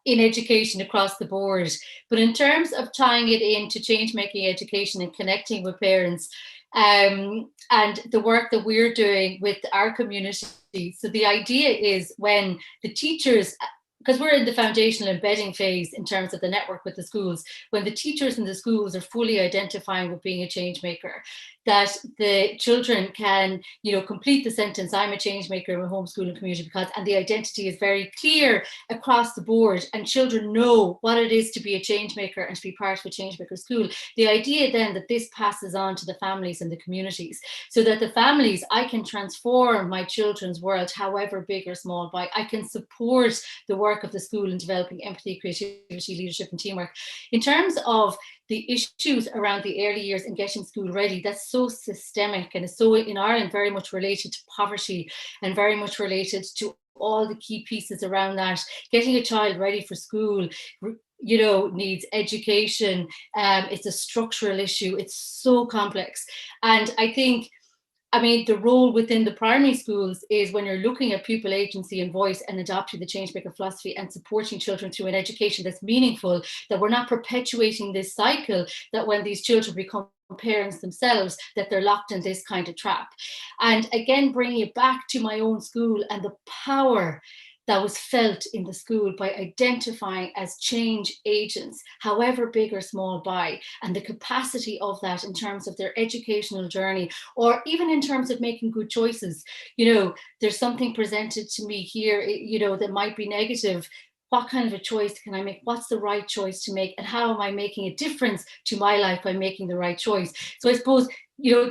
in education across the board. But in terms of tying it into change-making education and connecting with parents, and the work that we're doing with our community. So the idea is when the teachers, because we're in the foundational embedding phase in terms of the network with the schools, when the teachers in the schools are fully identifying with being a change maker, that the children can, complete the sentence, I'm a change maker in a homeschooling community, and the identity is very clear across the board, and children know what it is to be a change maker and to be part of a change maker school. The idea then that this passes on to the families and the communities, so that the families, I can transform my children's world, however big or small, by I can support the work of the school in developing empathy, creativity, leadership, and teamwork. In terms of the issues around the early years and getting school ready, that's so systemic, and is so in Ireland very much related to poverty and very much related to all the key pieces around that. Getting a child ready for school, needs education. It's a structural issue. It's so complex. And I think, the role within the primary schools is when you're looking at pupil agency and voice and adopting the Changemaker philosophy and supporting children through an education that's meaningful, that we're not perpetuating this cycle, that when these children become parents themselves, that they're locked in this kind of trap. And again, bringing it back to my own school and the power that was felt in the school by identifying as change agents, however big or small by, and the capacity of that in terms of their educational journey, or even in terms of making good choices. There's something presented to me here, that might be negative. What kind of a choice can I make? What's the right choice to make? And how am I making a difference to my life by making the right choice? So I suppose,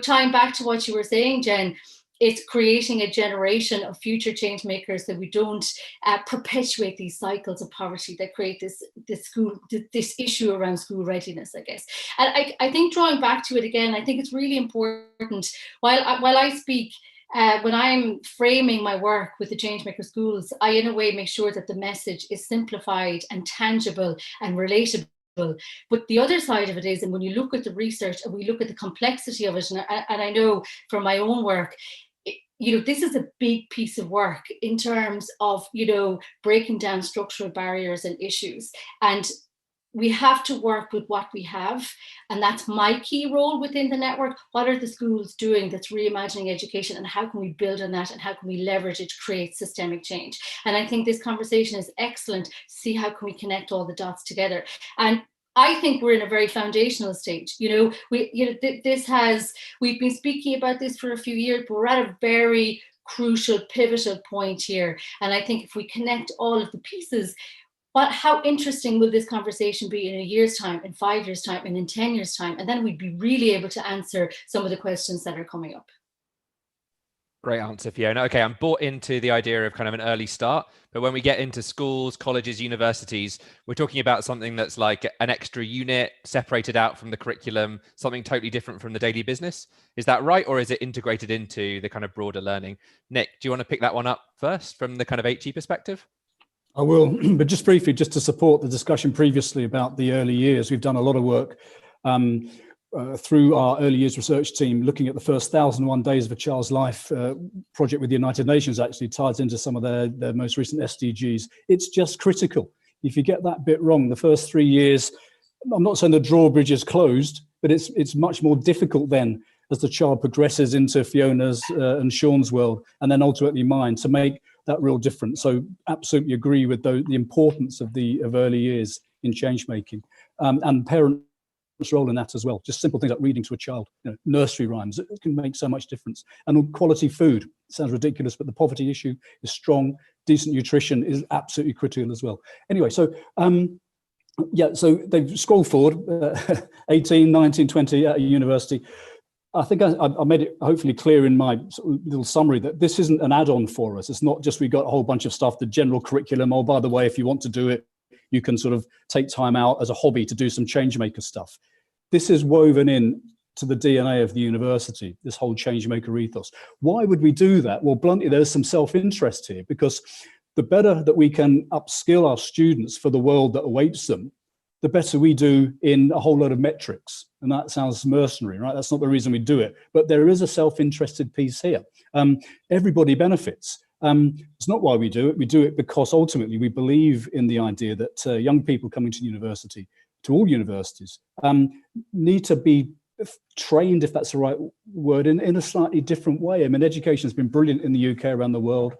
tying back to what you were saying, Jen, it's creating a generation of future change makers, that we don't perpetuate these cycles of poverty that create this issue around school readiness, I guess. And I think, drawing back to it again, I think it's really important, while I speak, when I'm framing my work with the Changemaker schools, I in a way make sure that the message is simplified and tangible and relatable. But the other side of it is, and when you look at the research and we look at the complexity of it, and I know from my own work, this is a big piece of work in terms of, breaking down structural barriers and issues. And we have to work with what we have. And that's my key role within the network. What are the schools doing that's reimagining education, and how can we build on that, and how can we leverage it to create systemic change? And I think this conversation is excellent to see how can we connect all the dots together. And I think we're in a very foundational stage. We've been speaking about this for a few years, but we're at a very crucial, pivotal point here. And I think if we connect all of the pieces, how interesting will this conversation be in a year's time, in 5 years' time, and in 10 years' time? And then we'd be really able to answer some of the questions that are coming up. Great answer, Fiona. Okay, I'm bought into the idea of kind of an early start, but when we get into schools, colleges, universities, we're talking about something that's like an extra unit separated out from the curriculum, something totally different from the daily business. Is that right? Or is it integrated into the kind of broader learning? Nick, do you want to pick that one up first from the kind of HE perspective? I will, but just briefly, just to support the discussion previously about the early years, we've done a lot of work through our early years research team, looking at the first 1,001 days of a child's life project with the United Nations. Actually ties into some of their most recent SDGs. It's just critical. If you get that bit wrong, the first 3 years, I'm not saying the drawbridge is closed, but it's much more difficult then as the child progresses into Fiona's and Sean's world, and then ultimately mine, to make that real difference. So absolutely agree with the importance of early years in change making, and parents' role in that as well. Just simple things like reading to a child, nursery rhymes, it can make so much difference. And quality food, sounds ridiculous, but the poverty issue is strong. Decent nutrition is absolutely critical as well. Anyway, so so they've scrolled forward, 18, 19, 20 at a university. I think I made it hopefully clear in my little summary that this isn't an add-on for us. It's not just we got a whole bunch of stuff, the general curriculum, oh, by the way, if you want to do it, you can sort of take time out as a hobby to do some Changemaker stuff. This is woven in to the DNA of the university, this whole Changemaker ethos. Why would we do that? Well, bluntly, there's some self-interest here, because the better that we can upskill our students for the world that awaits them, the better we do in a whole lot of metrics. And that sounds mercenary, right? That's not the reason we do it. But there is a self-interested piece here. Everybody benefits. It's not why we do it. We do it because ultimately we believe in the idea that young people coming to university, to all universities, need to be trained, if that's the right word, in a slightly different way. I mean, education has been brilliant in the UK, around the world.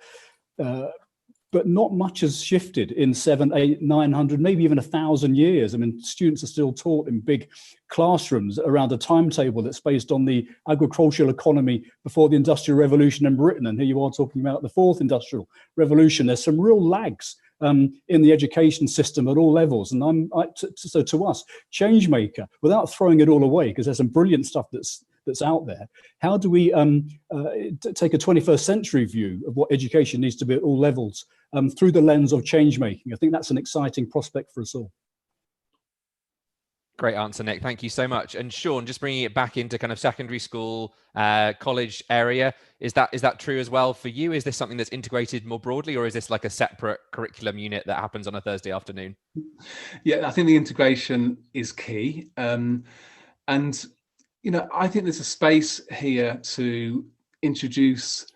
But not much has shifted in 700, 800, 900, maybe even 1,000 years. I mean, students are still taught in big classrooms around a timetable that's based on the agricultural economy before the Industrial Revolution in Britain. And here you are talking about the fourth Industrial Revolution. There's some real lags in the education system at all levels. And so to us, Changemaker, without throwing it all away, because there's some brilliant stuff that's out there, how do we take a 21st century view of what education needs to be at all levels through the lens of change making? I think that's an exciting prospect for us all. Great answer, Nick. Thank you so much. And Sean, just bringing it back into kind of secondary school, college area, is that true as well for you? Is this something that's integrated more broadly, or is this like a separate curriculum unit that happens on a Thursday afternoon? Yeah, I think the integration is key. And I think there's a space here to introduce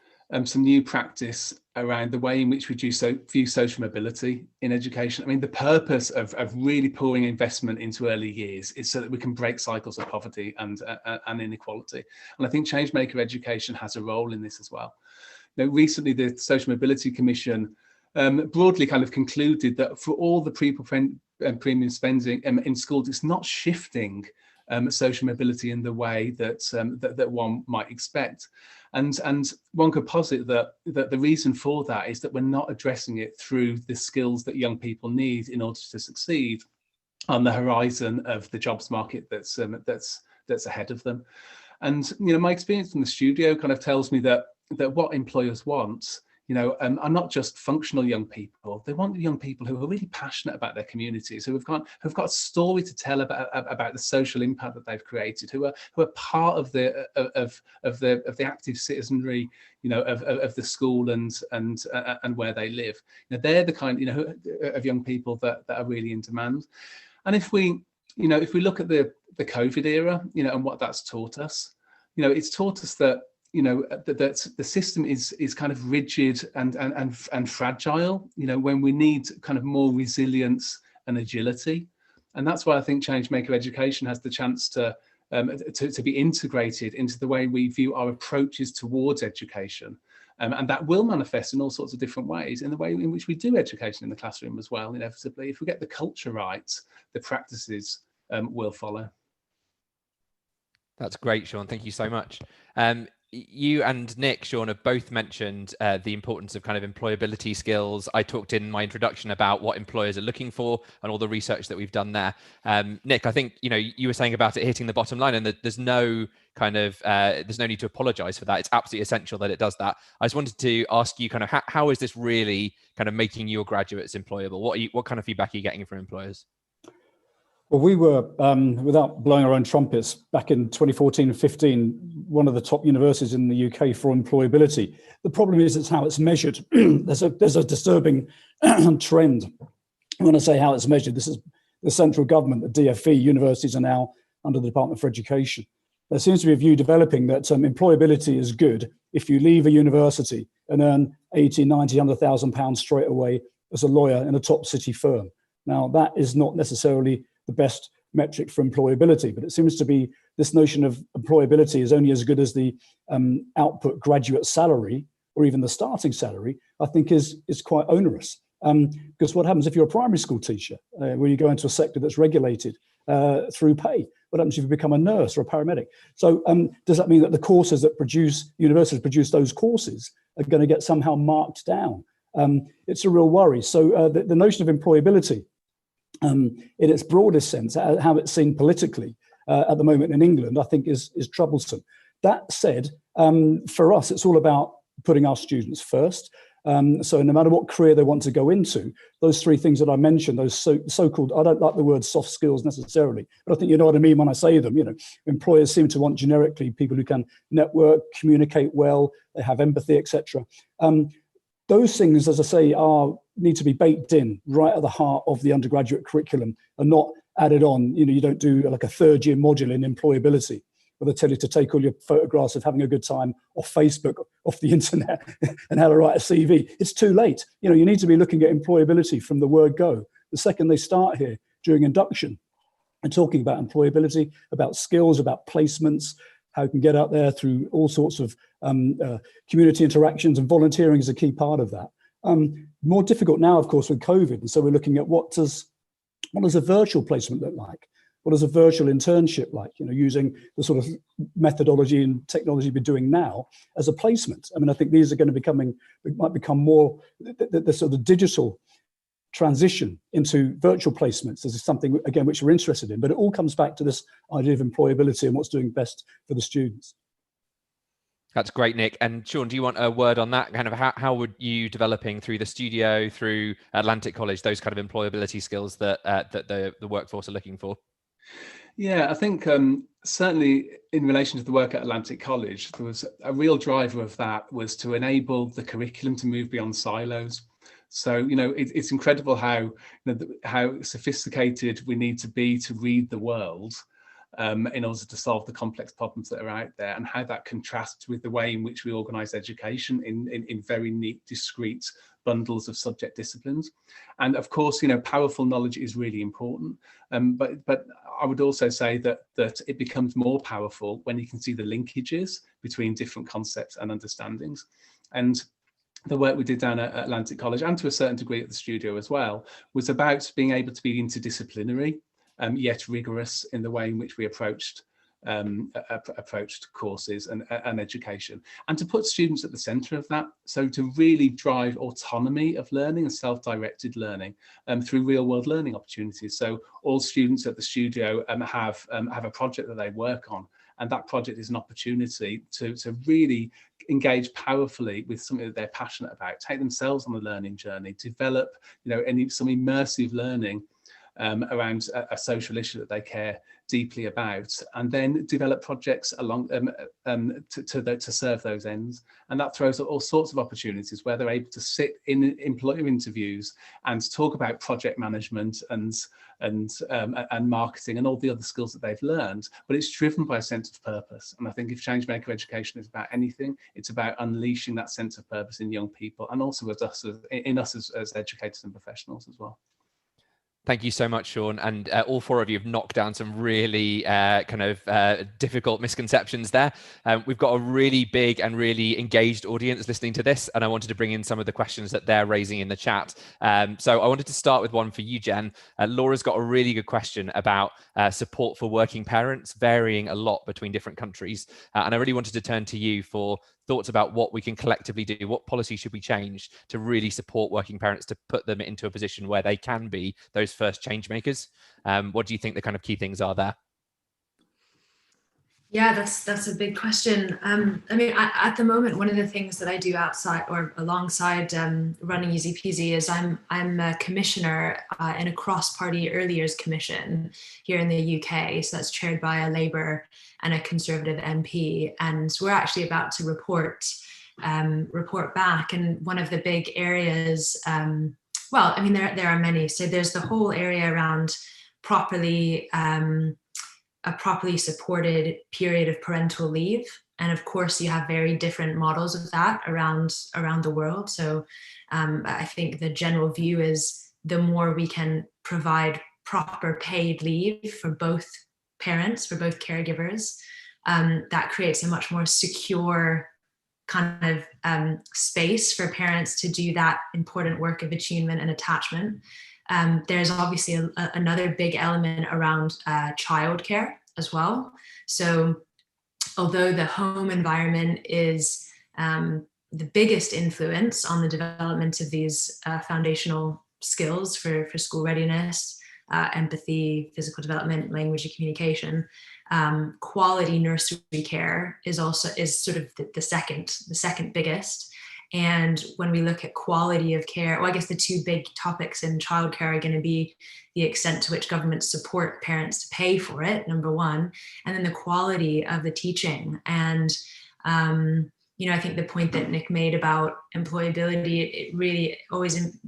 some new practice around the way in which we view social mobility in education. I mean, the purpose of really pouring investment into early years is so that we can break cycles of poverty and inequality. And I think Changemaker education has a role in this as well. Recently, the Social Mobility Commission broadly kind of concluded that for all the premium spending in schools, it's not shifting social mobility in the way that one might expect, and one could posit that the reason for that is that we're not addressing it through the skills that young people need in order to succeed on the horizon of the jobs market that's ahead of them. And my experience from the studio kind of tells me that what employers want are not just functional young people. They want young people who are really passionate about their communities, who've got a story to tell about the social impact that they've created, who are part of the active citizenry, of the school and where they live. They're the kind of young people that are really in demand. And if we look at the COVID era, and what that's taught us, it's taught us that that the system is kind of rigid and fragile, when we need kind of more resilience and agility. And that's why I think Changemaker education has the chance to be integrated into the way we view our approaches towards education. And that will manifest in all sorts of different ways in the way in which we do education in the classroom as well, inevitably. If we get the culture right, the practices will follow. That's great, Sean. Thank you so much. You and Nick, Sean, have both mentioned the importance of kind of employability skills. I talked in my introduction about what employers are looking for and all the research that we've done there. Nick, I think you were saying about it hitting the bottom line, and that there's no kind of there's no need to apologise for that. It's absolutely essential that it does that. I just wanted to ask you kind of how is this really kind of making your graduates employable? What kind of feedback are you getting from employers? Well, we were, without blowing our own trumpets, back in 2014 and 15, one of the top universities in the UK for employability. The problem is it's how it's measured. There's a disturbing trend. When I say how it's measured, this is the central government, the DfE. Universities are now under the Department for Education. There seems to be a view developing that employability is good if you leave a university and earn 80, 90, £100,000 straight away as a lawyer in a top city firm. Now, that is not necessarily the best metric for employability, but it seems to be this notion of employability is only as good as the output graduate salary or even the starting salary, I think is quite onerous. Because what happens if you're a primary school teacher, where you go into a sector that's regulated through pay? What happens if you become a nurse or a paramedic? So does that mean that the courses that universities produce those courses are going to get somehow marked down? It's a real worry. So the notion of employability, in its broadest sense, how it's seen politically at the moment in England, I think is troublesome. That said, for us, it's all about putting our students first. So no matter what career they want to go into, those three things that I mentioned, those so-called, I don't like the word soft skills necessarily, but I think you know what I mean when I say them. Employers seem to want generically people who can network, communicate well, they have empathy, etc. Those things, as I say, need to be baked in right at the heart of the undergraduate curriculum and not added on. You don't do like a third-year module in employability where they tell you to take all your photographs of having a good time off Facebook, off the internet, and how to write a CV. It's too late. You need to be looking at employability from the word go. The second they start here during induction and talking about employability, about skills, about placements, how you can get out there through all sorts of community interactions, and volunteering is a key part of that. More difficult now, of course, with COVID. And so we're looking at what does a virtual placement look like? What does a virtual internship like? Using the sort of methodology and technology we're doing now as a placement. I mean, I think these are going to might become more the sort of digital transition into virtual placements. This is something, again, which we're interested in, but it all comes back to this idea of employability and what's doing best for the students. That's great, Nick. And Sean, do you want a word on that? Kind of how would you developing through the studio, through Atlantic College, those kind of employability skills that the workforce are looking for? Yeah, I think certainly in relation to the work at Atlantic College, there was a real driver of that was to enable the curriculum to move beyond silos. So, it's incredible how sophisticated we need to be to read the world in order to solve the complex problems that are out there, and how that contrasts with the way in which we organise education in very neat, discrete bundles of subject disciplines. And of course, powerful knowledge is really important, but I would also say that it becomes more powerful when you can see the linkages between different concepts and understandings. And the work we did down at Atlantic College, and to a certain degree at the studio as well, was about being able to be interdisciplinary, yet rigorous in the way in which we approached courses and education, and to put students at the centre of that. So to really drive autonomy of learning and self-directed learning through real-world learning opportunities. So all students at the studio have a project that they work on, and that project is an opportunity to really engage powerfully with something that they're passionate about, take themselves on a learning journey, develop some immersive learning around a social issue that they care deeply about, and then develop projects along to serve those ends. And that throws up all sorts of opportunities where they're able to sit in employer interviews and talk about project management and marketing and all the other skills that they've learned, but it's driven by a sense of purpose. And I think if Changemaker education is about anything, it's about unleashing that sense of purpose in young people, and also as educators and professionals as well. Thank you so much, Sean. And all four of you have knocked down some really difficult misconceptions there. We've got a really big and really engaged audience listening to this, and I wanted to bring in some of the questions that they're raising in the chat. So I wanted to start with one for you, Jen. Laura's got a really good question about support for working parents varying a lot between different countries. And I really wanted to turn to you for thoughts about what we can collectively do. What policy should we change to really support working parents to put them into a position where they can be those first change makers? What do you think the kind of key things are there? Yeah, that's a big question. I mean, at the moment, one of the things that I do outside or alongside running Easy Peasy is I'm a commissioner in a cross-party early years commission here in the UK. So that's chaired by a Labour and a Conservative MP, and we're actually about to report back. And one of the big areas, well, I mean, there are many. So there's the whole area around a properly supported period of parental leave. And of course, you have very different models of that around the world. So I think the general view is the more we can provide proper paid leave for both parents, for both caregivers, that creates a much more secure kind of space for parents to do that important work of attunement and attachment. There's obviously another big element around childcare as well. So although the home environment is the biggest influence on the development of these foundational skills for school readiness, empathy, physical development, language and communication, quality nursery care is sort of the second biggest. And when we look at quality of care, well, I guess the two big topics in childcare are going to be the extent to which governments support parents to pay for it, number one, and then the quality of the teaching. And, I think the point that Nick made about employability, it really always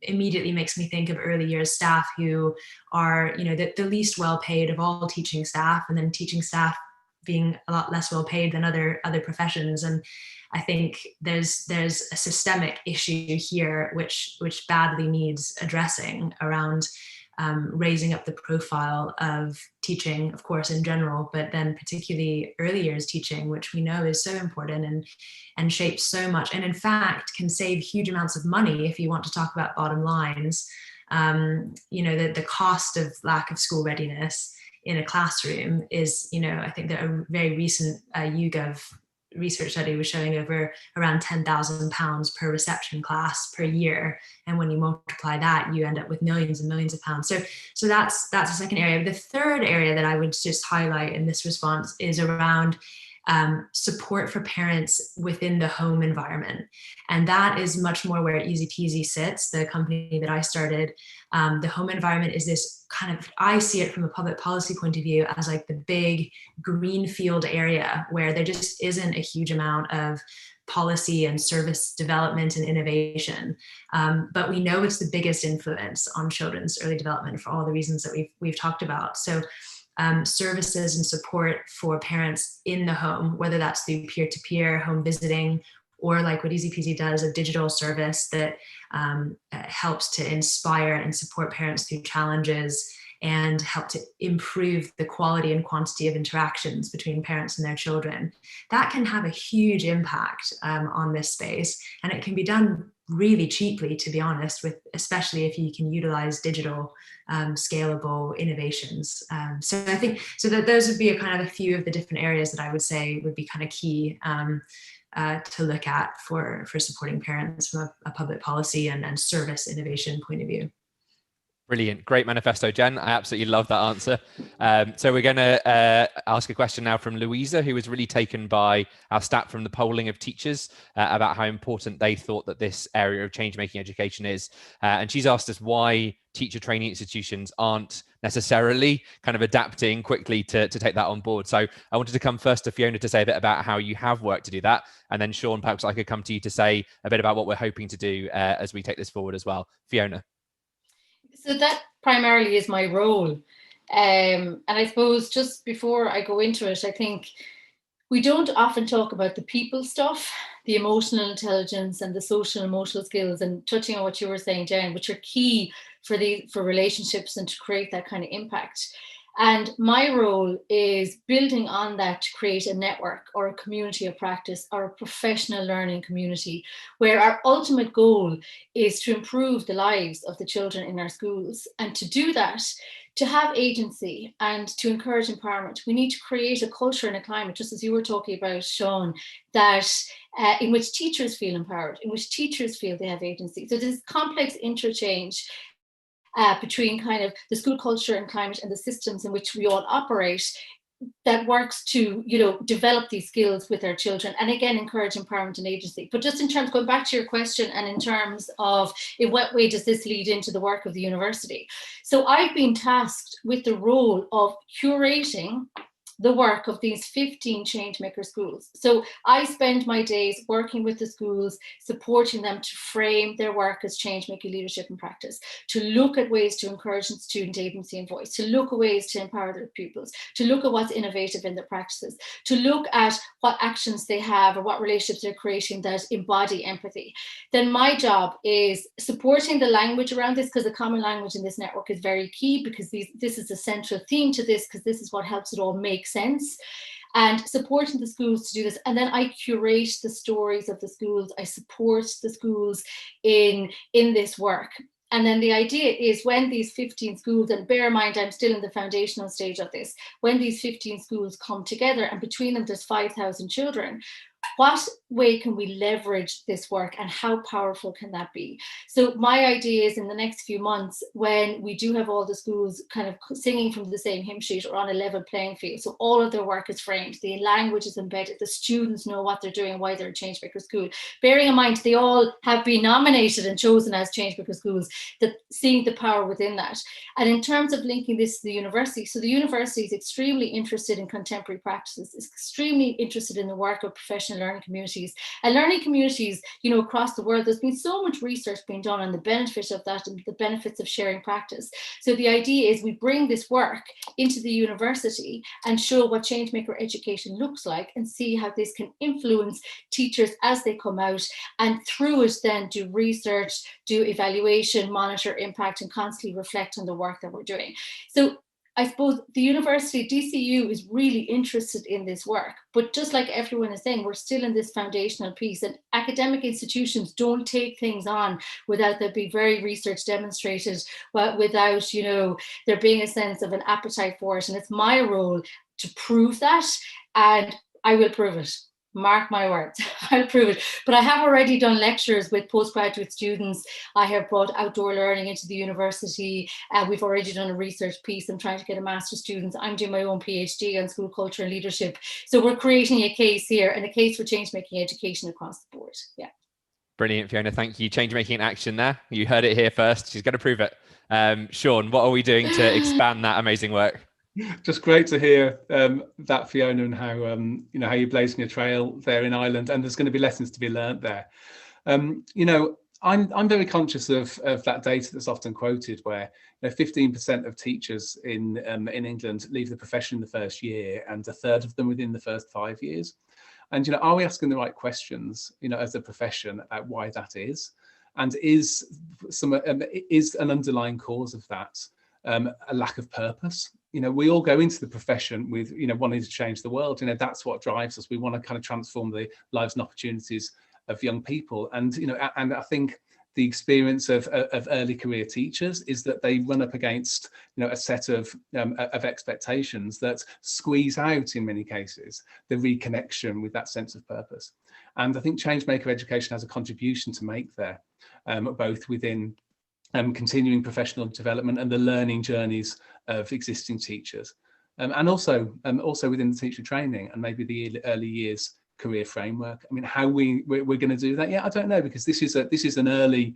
immediately makes me think of early years staff who are, the least well paid of all teaching staff, and then teaching staff being a lot less well paid than other professions. And I think there's a systemic issue here which badly needs addressing around raising up the profile of teaching, of course, in general, but then particularly early years teaching, which we know is so important and shapes so much, and in fact can save huge amounts of money if you want to talk about bottom lines. The cost of lack of school readiness in a classroom is, I think that a very recent YouGov research study was showing around £10,000 per reception class per year, and when you multiply that, you end up with millions and millions of pounds. So that's the second area. The third area that I would just highlight in this response is around support for parents within the home environment, and that is much more where Easy Peasy sits, the company that I started. The home environment is this kind of, I see it from a public policy point of view as like the big greenfield area where there just isn't a huge amount of policy and service development and innovation. But we know it's the biggest influence on children's early development for all the reasons that we've talked about. So services and support for parents in the home, whether that's through peer-to-peer home visiting, or like what Easy Peasy does, a digital service that helps to inspire and support parents through challenges and help to improve the quality and quantity of interactions between parents and their children. That can have a huge impact on this space, and it can be done really cheaply, to be honest, especially if you can utilize digital scalable innovations. So I think that those would be a few of the different areas that I would say would be kind of key to look at for supporting parents from a public policy and service innovation point of view. Brilliant. Great manifesto, Jen. I absolutely love that answer. So we're going to ask a question now from Louisa, who was really taken by our stat from the polling of teachers about how important they thought that this area of change-making education is. And she's asked us why teacher training institutions aren't necessarily kind of adapting quickly to take that on board. So I wanted to come first to Fiona to say a bit about how you have worked to do that. And then Sean, perhaps I could come to you to say a bit about what we're hoping to do as we take this forward as well. Fiona. So that primarily is my role. And I suppose just before I go into it, I think we don't often talk about the people stuff, the emotional intelligence and the social and emotional skills, and touching on what you were saying, Jen, which are key for relationships and to create that kind of impact. And my role is building on that to create a network or a community of practice or a professional learning community, where our ultimate goal is to improve the lives of the children in our schools. And to do that, to have agency and to encourage empowerment, we need to create a culture and a climate, just as you were talking about, Sean, that in which teachers feel empowered, in which teachers feel they have agency. So this complex interchange between kind of the school culture and climate and the systems in which we all operate, that works to, you know, develop these skills with our children and again encourage empowerment and agency. But just in terms, going back to your question, and in terms of in what way does this lead into the work of the university? So I've been tasked with the role of curating the work of these 15 Changemaker schools. So I spend my days working with the schools, supporting them to frame their work as changemaking leadership and practice, to look at ways to encourage student agency and voice, to look at ways to empower their pupils, to look at what's innovative in their practices, to look at what actions they have or what relationships they're creating that embody empathy. Then my job is supporting the language around this, because the common language in this network is very key, because this is a central theme to this, because this is what helps it all make sense, and supporting the schools to do this. And then I curate the stories of the schools. I support the schools in this work. And then the idea is when these 15 schools, and bear in mind, I'm still in the foundational stage of this, when these 15 schools come together and between them there's 5,000 children, what way can we leverage this work and how powerful can that be? So my idea is in the next few months, when we do have all the schools kind of singing from the same hymn sheet or on a level playing field, so all of their work is framed, the language is embedded, the students know what they're doing, why they're a Changemaker school. Bearing in mind, they all have been nominated and chosen as Changemaker schools, that seeing the power within that. And in terms of linking this to the university, so the university is extremely interested in contemporary practices, is extremely interested in the work of professional learning communities. And learning communities, you know, across the world, there's been so much research being done on the benefit of that and the benefits of sharing practice. So the idea is we bring this work into the university and show what Changemaker education looks like and see how this can influence teachers as they come out, and through it then do research, do evaluation, monitor impact, and constantly reflect on the work that we're doing. So I suppose the university, DCU, is really interested in this work, but just like everyone is saying, we're still in this foundational piece, and academic institutions don't take things on without there being very research demonstrated, without, you know, there being a sense of an appetite for it. And it's my role to prove that, and I will prove it. Mark my words, I'll prove it. But I have already done lectures with postgraduate students. I have brought outdoor learning into the university. We've already done a research piece. I'm trying to get a master's student. I'm doing my own PhD on school culture and leadership. So we're creating a case here, and a case for changemaking education across the board. Yeah. Brilliant, Fiona. Thank you. Changemaking in action there. You heard it here first. She's going to prove it. Sean, what are we doing to expand that amazing work? Just great to hear that, Fiona, and how you know, how you're blazing a trail there in Ireland, and there's going to be lessons to be learned there. You know, I'm very conscious of that data that's often quoted, where, you know, 15% of teachers in England leave the profession in the first year, and a third of them within the first 5 years. And, you know, are we asking the right questions, you know, as a profession about why that is, and is an underlying cause of that a lack of purpose? You know, we all go into the profession with, you know, wanting to change the world. You know, that's what drives us. We want to kind of transform the lives and opportunities of young people. And, you know, and I think the experience of early career teachers is that they run up against, you know, a set of expectations that squeeze out, in many cases, the reconnection with that sense of purpose. And I think Changemaker education has a contribution to make there, both within continuing professional development and the learning journeys of existing teachers, and also within the teacher training and maybe the early years career framework. I mean, how we're going to do that? Yeah, I don't know, because this is an early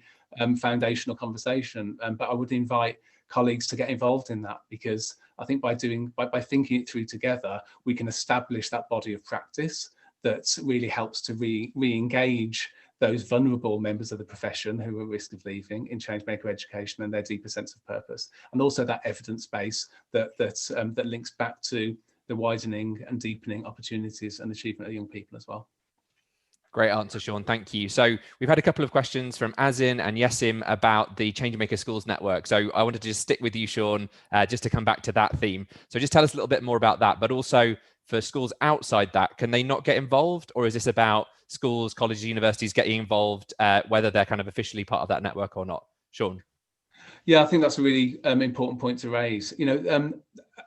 foundational conversation, but I would invite colleagues to get involved in that, because I think by thinking it through together, we can establish that body of practice that really helps to re-engage those vulnerable members of the profession who are at risk of leaving in Changemaker education and their deeper sense of purpose, and also that evidence base that links back to the widening and deepening opportunities and achievement of young people as well. Great answer, Sean. Thank you. So we've had a couple of questions from Azin and Yesim about the Changemaker Schools Network. So I wanted to just stick with you, Sean, just to come back to that theme. So just tell us a little bit more about that, but also for schools outside that, can they not get involved? Or is this about schools, colleges, universities getting involved, whether they're kind of officially part of that network or not? Sean. Yeah, I think that's a really important point to raise. You know,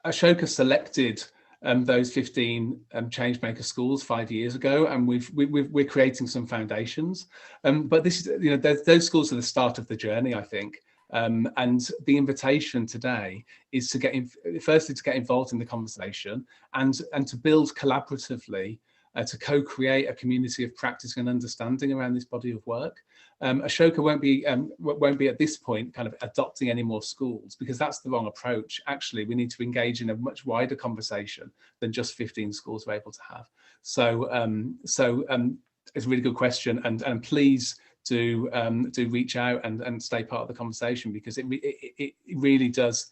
Ashoka selected those 15 Changemaker schools 5 years ago, and we're creating some foundations. But this is, you know, those schools are the start of the journey, I think. And the invitation today is to firstly to get involved in the conversation and to build collaboratively, to co-create a community of practice and understanding around this body of work. Ashoka won't be at this point kind of adopting any more schools, because that's the wrong approach. Actually, we need to engage in a much wider conversation than just 15 schools are able to have. So it's a really good question, and please do reach out and stay part of the conversation, because it really does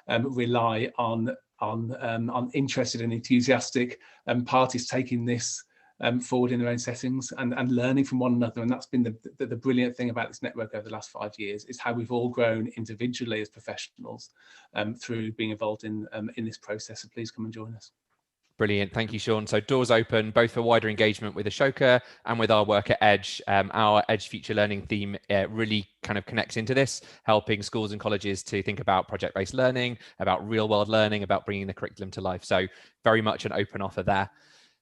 rely on interested and enthusiastic parties taking this forward in their own settings and learning from one another. And that's been the brilliant thing about this network over the last 5 years, is how we've all grown individually as professionals through being involved in this process. So please come and join us. Brilliant. Thank you, Sean. So doors open both for wider engagement with Ashoka and with our work at Edge. Our Edge Future Learning theme really kind of connects into this, helping schools and colleges to think about project-based learning, about real-world learning, about bringing the curriculum to life. So very much an open offer there.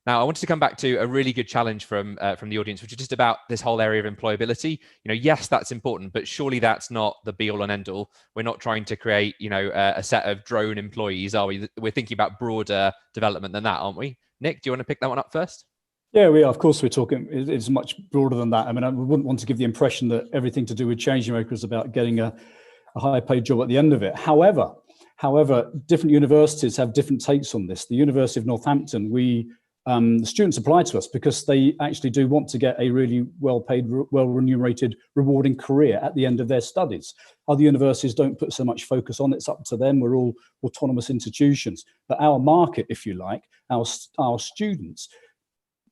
Now, I wanted to come back to a really good challenge from the audience, which is just about this whole area of employability. You know, yes, that's important, but surely that's not the be all and end all. We're not trying to create, you know, a set of drone employees, are we? We're thinking about broader development than that, aren't we? Nick, do you want to pick that one up first? Yeah, we are. Of course, we're talking, it's much broader than that. I mean, I wouldn't want to give the impression that everything to do with Changemaker is about getting a high paid job at the end of it. However, different universities have different takes on this. The University of Northampton, the students apply to us because they actually do want to get a really well-paid, well-remunerated, rewarding career at the end of their studies. Other universities don't put so much focus on it. It's up to them. We're all autonomous institutions. But our market, if you like, our students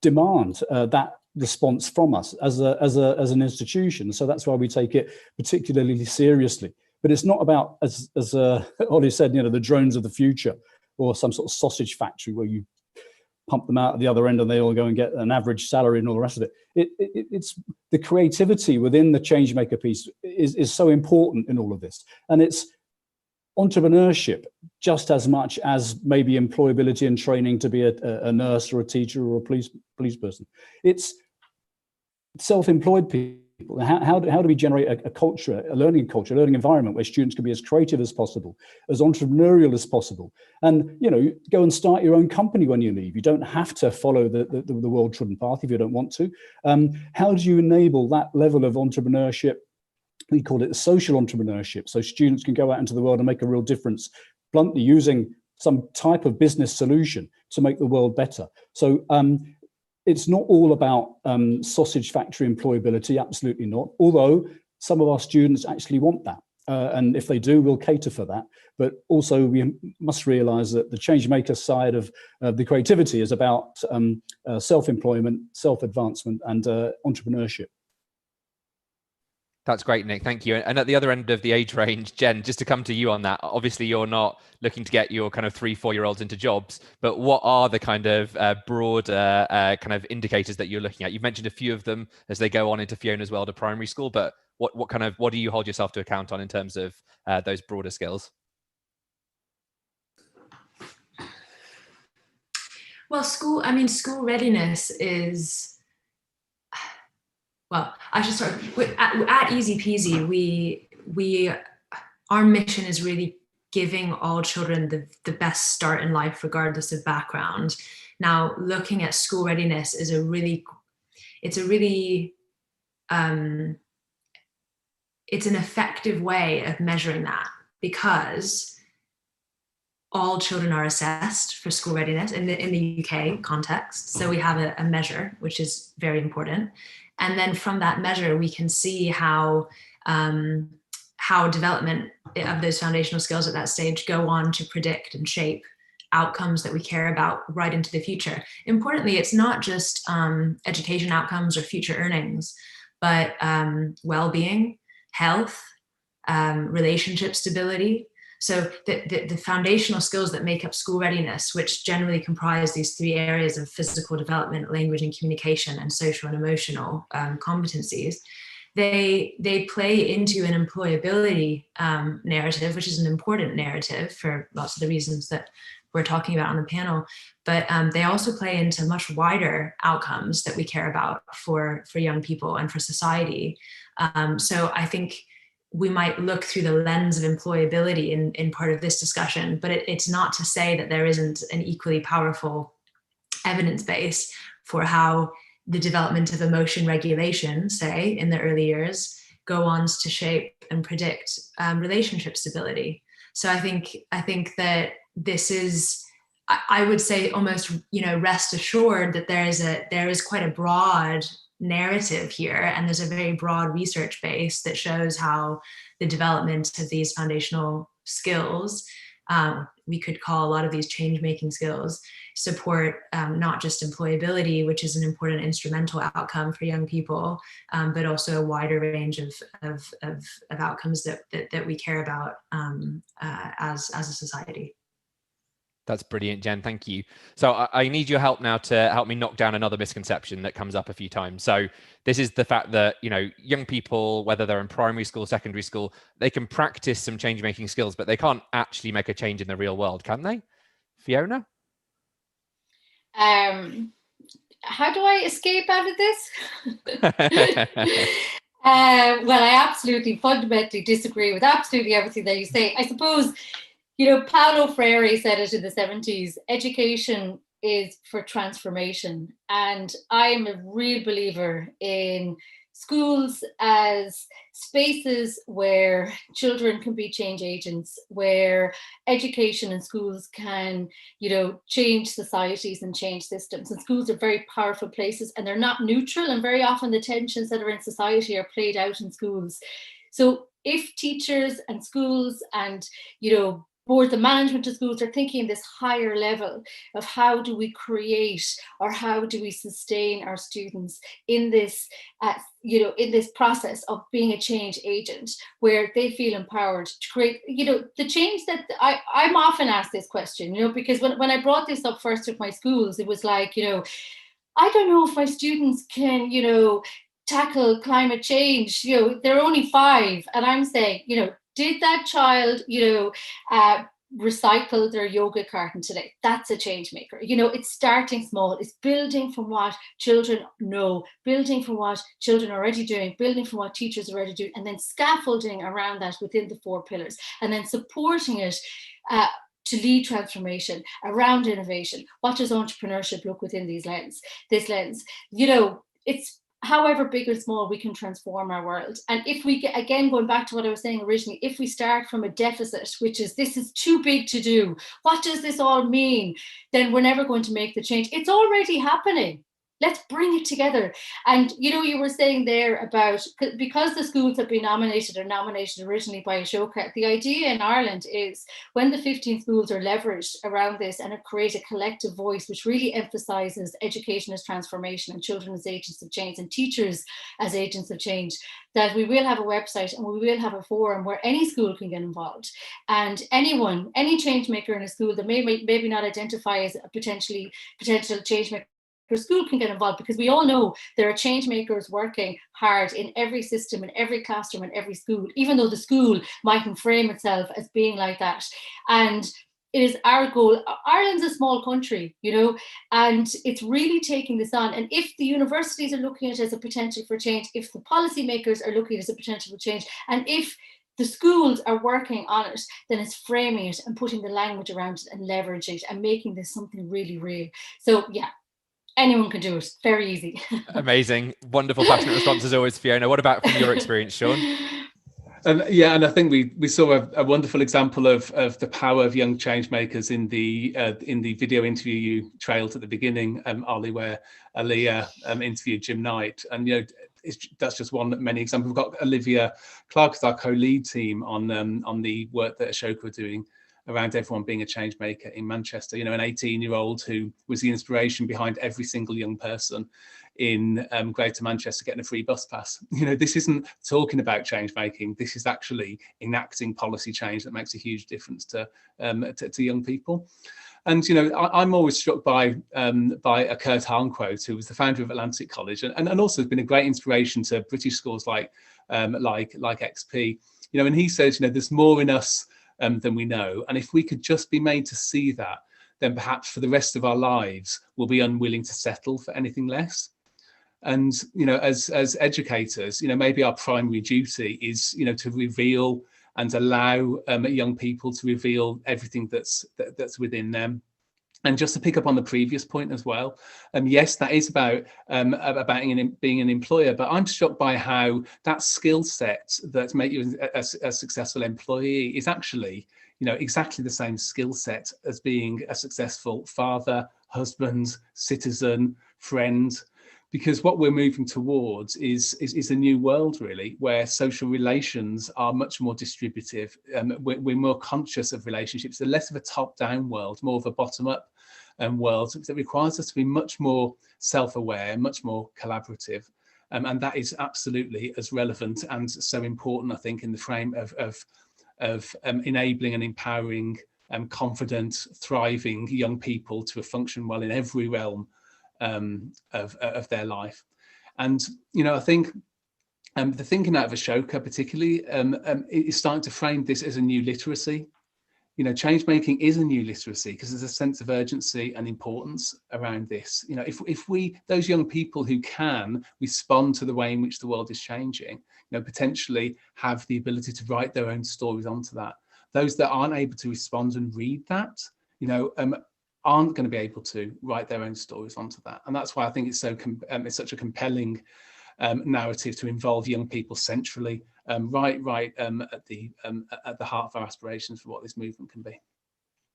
demand that response from us as an institution. So that's why we take it particularly seriously. But it's not about, as Ollie said, you know, the drones of the future, or some sort of sausage factory where you pump them out at the other end and they all go and get an average salary and all the rest of it. It's the creativity within the Changemaker piece is so important in all of this. And it's entrepreneurship just as much as maybe employability and training to be a nurse or a teacher or a police person. It's self-employed people. How do we generate a culture, a learning environment where students can be as creative as possible, as entrepreneurial as possible, and, you know, go and start your own company when you leave. You don't have to follow the well-trodden path if you don't want to. How do you enable that level of entrepreneurship? We call it social entrepreneurship, so students can go out into the world and make a real difference, bluntly using some type of business solution to make the world better. So it's not all about sausage factory employability, absolutely not. Although some of our students actually want that. And if they do, we'll cater for that. But also we must realize that the Changemaker side of the creativity is about self-employment, self-advancement, and entrepreneurship. That's great, Nick. Thank you. And at the other end of the age range, Jen, just to come to you on that, obviously you're not looking to get your kind of 3-4-year-olds into jobs, but what are the kind of broader kind of indicators that you're looking at? You've mentioned a few of them as they go on into Fiona's world of primary school, but what do you hold yourself to account on in terms of those broader skills? Well, school readiness is, well, I should start at Easy Peasy. Our mission is really giving all children the best start in life, regardless of background. Now, looking at school readiness is it's an effective way of measuring that, because all children are assessed for school readiness in the UK context. So we have a measure, which is very important. And then from that measure, we can see how development of those foundational skills at that stage go on to predict and shape outcomes that we care about right into the future. Importantly, it's not just education outcomes or future earnings, but well-being, health, relationship stability. So the foundational skills that make up school readiness, which generally comprise these three areas of physical development, language and communication, and social and emotional competencies, they play into an employability narrative, which is an important narrative for lots of the reasons that we're talking about on the panel. But they also play into much wider outcomes that we care about for young people and for society. So I think we might look through the lens of employability in part of this discussion, but it's not to say that there isn't an equally powerful evidence base for how the development of emotion regulation, say, in the early years, go on to shape and predict relationship stability. So I think that this is, I would say, almost, rest assured that there is quite a broad narrative here, and there's a very broad research base that shows how the development of these foundational skills, we could call a lot of these change-making skills, support not just employability, which is an important instrumental outcome for young people, but also a wider range of outcomes that we care about as a society. That's brilliant, Jen. Thank you. So I need your help now to help me knock down another misconception that comes up a few times. So this is the fact that, young people, whether they're in primary school, secondary school, they can practice some change-making skills, but they can't actually make a change in the real world, can they? Fiona? How do I escape out of this? Well, I absolutely fundamentally disagree with absolutely everything that you say. I suppose, Paulo Freire said it in the 70s, education is for transformation. And I am a real believer in schools as spaces where children can be change agents, where education and schools can, change societies and change systems. And schools are very powerful places, and they're not neutral. And very often the tensions that are in society are played out in schools. So if teachers and schools and, boards and management of schools are thinking this higher level of how do we create or how do we sustain our students in this, in this process of being a change agent, where they feel empowered to create, the change that I'm often asked this question, because when I brought this up first with my schools, it was like, I don't know if my students can, tackle climate change. They're only 5, and I'm saying, did that child, recycle their yoga carton today? That's a change maker. It's starting small. It's building from what children know, building from what children are already doing, building from what teachers are already doing, and then scaffolding around that within the 4 pillars, and then supporting it to lead transformation around innovation. What does entrepreneurship look within this lens? It's however big or small, we can transform our world. And if we get, again, going back to what I was saying originally, if we start from a deficit, which is this is too big to do, what does this all mean? Then we're never going to make the change. It's already happening. Let's bring it together. And, you were saying there about, because the schools have been nominated originally by Ashoka, the idea in Ireland is when the 15 schools are leveraged around this and create a collective voice, which really emphasizes education as transformation and children as agents of change and teachers as agents of change, that we will have a website and we will have a forum where any school can get involved. And any change maker in a school that maybe not identify as a potential change maker, school can get involved, because we all know there are change makers working hard in every system, in every classroom, in every school, even though the school mightn't frame itself as being like that. And it is our goal. Ireland's a small country, and it's really taking this on. And if the universities are looking at it as a potential for change, if the policymakers are looking at it as a potential for change, and if the schools are working on it, then it's framing it and putting the language around it and leveraging it and making this something really real. So yeah, anyone can do it. Very easy. Amazing. Wonderful, passionate response as always, Fiona. What about from your experience, Sean? And I think we saw a wonderful example of the power of young change makers in the video interview you trailed at the beginning, Ali, where Aliyah interviewed Jim Knight. And that's just one of many examples. We've got Olivia Clark as our co-lead team on the work that Ashoka are doing around everyone being a change maker in Manchester. You know, an 18-year-old who was the inspiration behind every single young person in Greater Manchester getting a free bus pass. You know, this isn't talking about change making. This is actually enacting policy change that makes a huge difference to young people. And, you know, I'm always struck by a Kurt Hahn quote, who was the founder of Atlantic College, and also has been a great inspiration to British schools like XP. You know, and he says, you know, there's more in us than we know. And if we could just be made to see that, then perhaps for the rest of our lives, we'll be unwilling to settle for anything less. And, you know, as educators, you know, maybe our primary duty is, you know, to reveal and allow young people to reveal everything that's within them. And just to pick up on the previous point as well, yes, that is about being an employer, but I'm struck by how that skill set that make you a successful employee is actually, you know, exactly the same skill set as being a successful father, husband, citizen, friend. Because what we're moving towards is a new world, really, where social relations are much more distributive. We're more conscious of relationships. They're less of a top-down world, more of a bottom-up world that requires us to be much more self-aware, much more collaborative. And that is absolutely as relevant and so important, I think, in the frame of enabling and empowering confident, thriving young people to function well in every realm of their life. And, you know, I think the thinking out of Ashoka particularly is starting to frame this as a new literacy. You know, change making is a new literacy because there's a sense of urgency and importance around this. You know, if we, those young people who can respond to the way in which the world is changing, you know, potentially have the ability to write their own stories onto that. Those that aren't able to respond and read that, you know, aren't going to be able to write their own stories onto that. And that's why I think it's so it's such a compelling narrative to involve young people centrally, right at the heart of our aspirations for what this movement can be.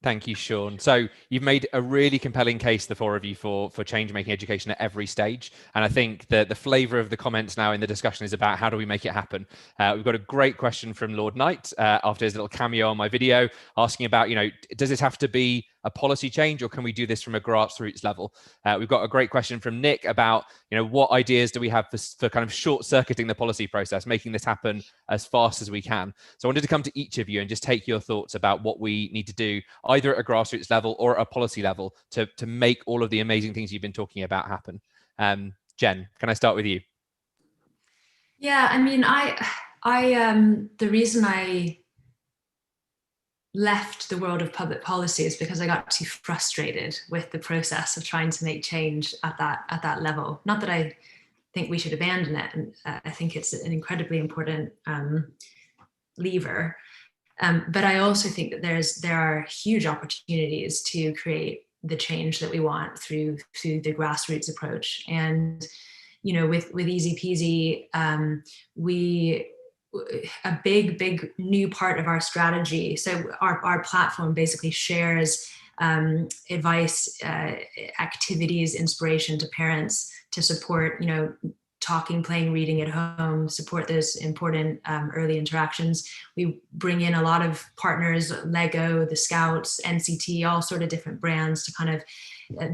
Thank you, Sean. So you've made a really compelling case, the four of you, for change-making education at every stage. And I think that the flavour of the comments now in the discussion is about how do we make it happen. We've got a great question from Lord Knight after his little cameo on my video, asking about, you know, does this have to be a policy change or can we do this from a grassroots level? We've got a great question from Nick about, you know, what ideas do we have for kind of short-circuiting the policy process, making this happen as fast as we can. So I wanted to come to each of you and just take your thoughts about what we need to do, either at a grassroots level or at a policy level, to make all of the amazing things you've been talking about happen. Jen, can I start with you? Yeah, I mean, the reason I left the world of public policy is because I got too frustrated with the process of trying to make change at that level. Not that I think we should abandon it, and I think it's an incredibly important lever. But I also think that there are huge opportunities to create the change that we want through the grassroots approach. And, you know, with Easy Peasy, a big new part of our strategy. So our platform basically shares advice, activities, inspiration to parents to support, you know, talking, playing, reading at home, support those important early interactions. We bring in a lot of partners, Lego, the Scouts, NCT, all sort of different brands to kind of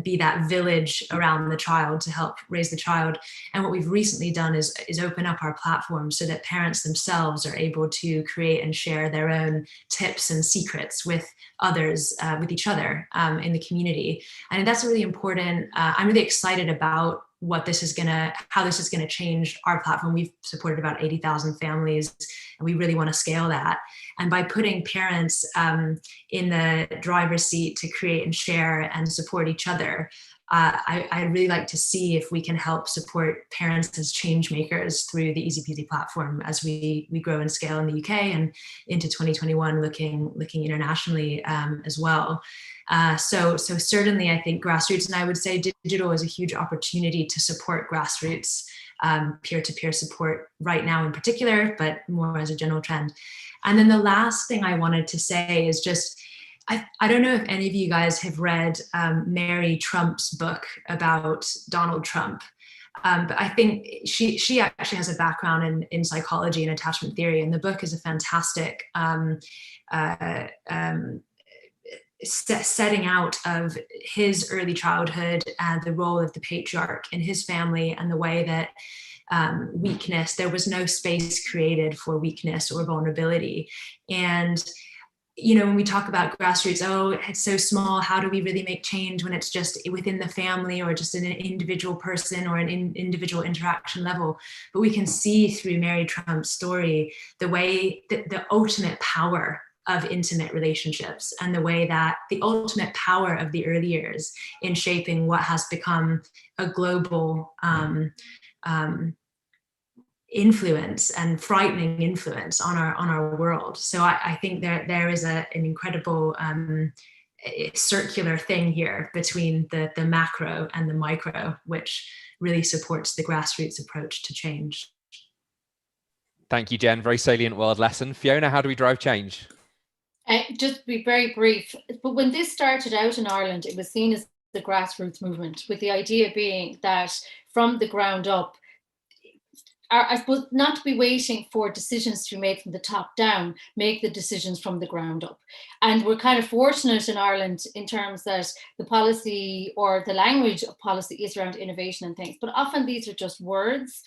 be that village around the child to help raise the child. And what we've recently done is open up our platform so that parents themselves are able to create and share their own tips and secrets with others, with each other in the community. And that's really important. I'm really excited about how this is gonna change our platform. We've supported about 80,000 families, and we really want to scale that. And by putting parents in the driver's seat to create and share and support each other, I really like to see if we can help support parents as change makers through the Easy Peasy platform as we grow and scale in the UK and into 2021, looking internationally as well. So certainly I think grassroots, and I would say digital is a huge opportunity to support grassroots peer-to-peer support right now in particular, but more as a general trend. And then the last thing I wanted to say is just, I don't know if any of you guys have read Mary Trump's book about Donald Trump. But I think she actually has a background in psychology and attachment theory, and the book is a fantastic setting out of his early childhood, the role of the patriarch in his family, and the way that weakness, there was no space created for weakness or vulnerability. And when we talk about grassroots, oh, it's so small, how do we really make change when it's just within the family or just in an individual person or an individual interaction level? But we can see through Mary Trump's story the way that the ultimate power of intimate relationships, and the way that the ultimate power of the early years in shaping what has become a global influence and frightening influence on our world. So I think there is an incredible circular thing here between the macro and the micro, which really supports the grassroots approach to change. Thank you, Jen. Very salient world lesson. Fiona, how do we drive change? Just to be very brief, but when this started out in Ireland, it was seen as the grassroots movement, with the idea being that from the ground up, I suppose, not to be waiting for decisions to be made from the top down, make the decisions from the ground up. And we're kind of fortunate in Ireland in terms that the policy or the language of policy is around innovation and things, but often these are just words.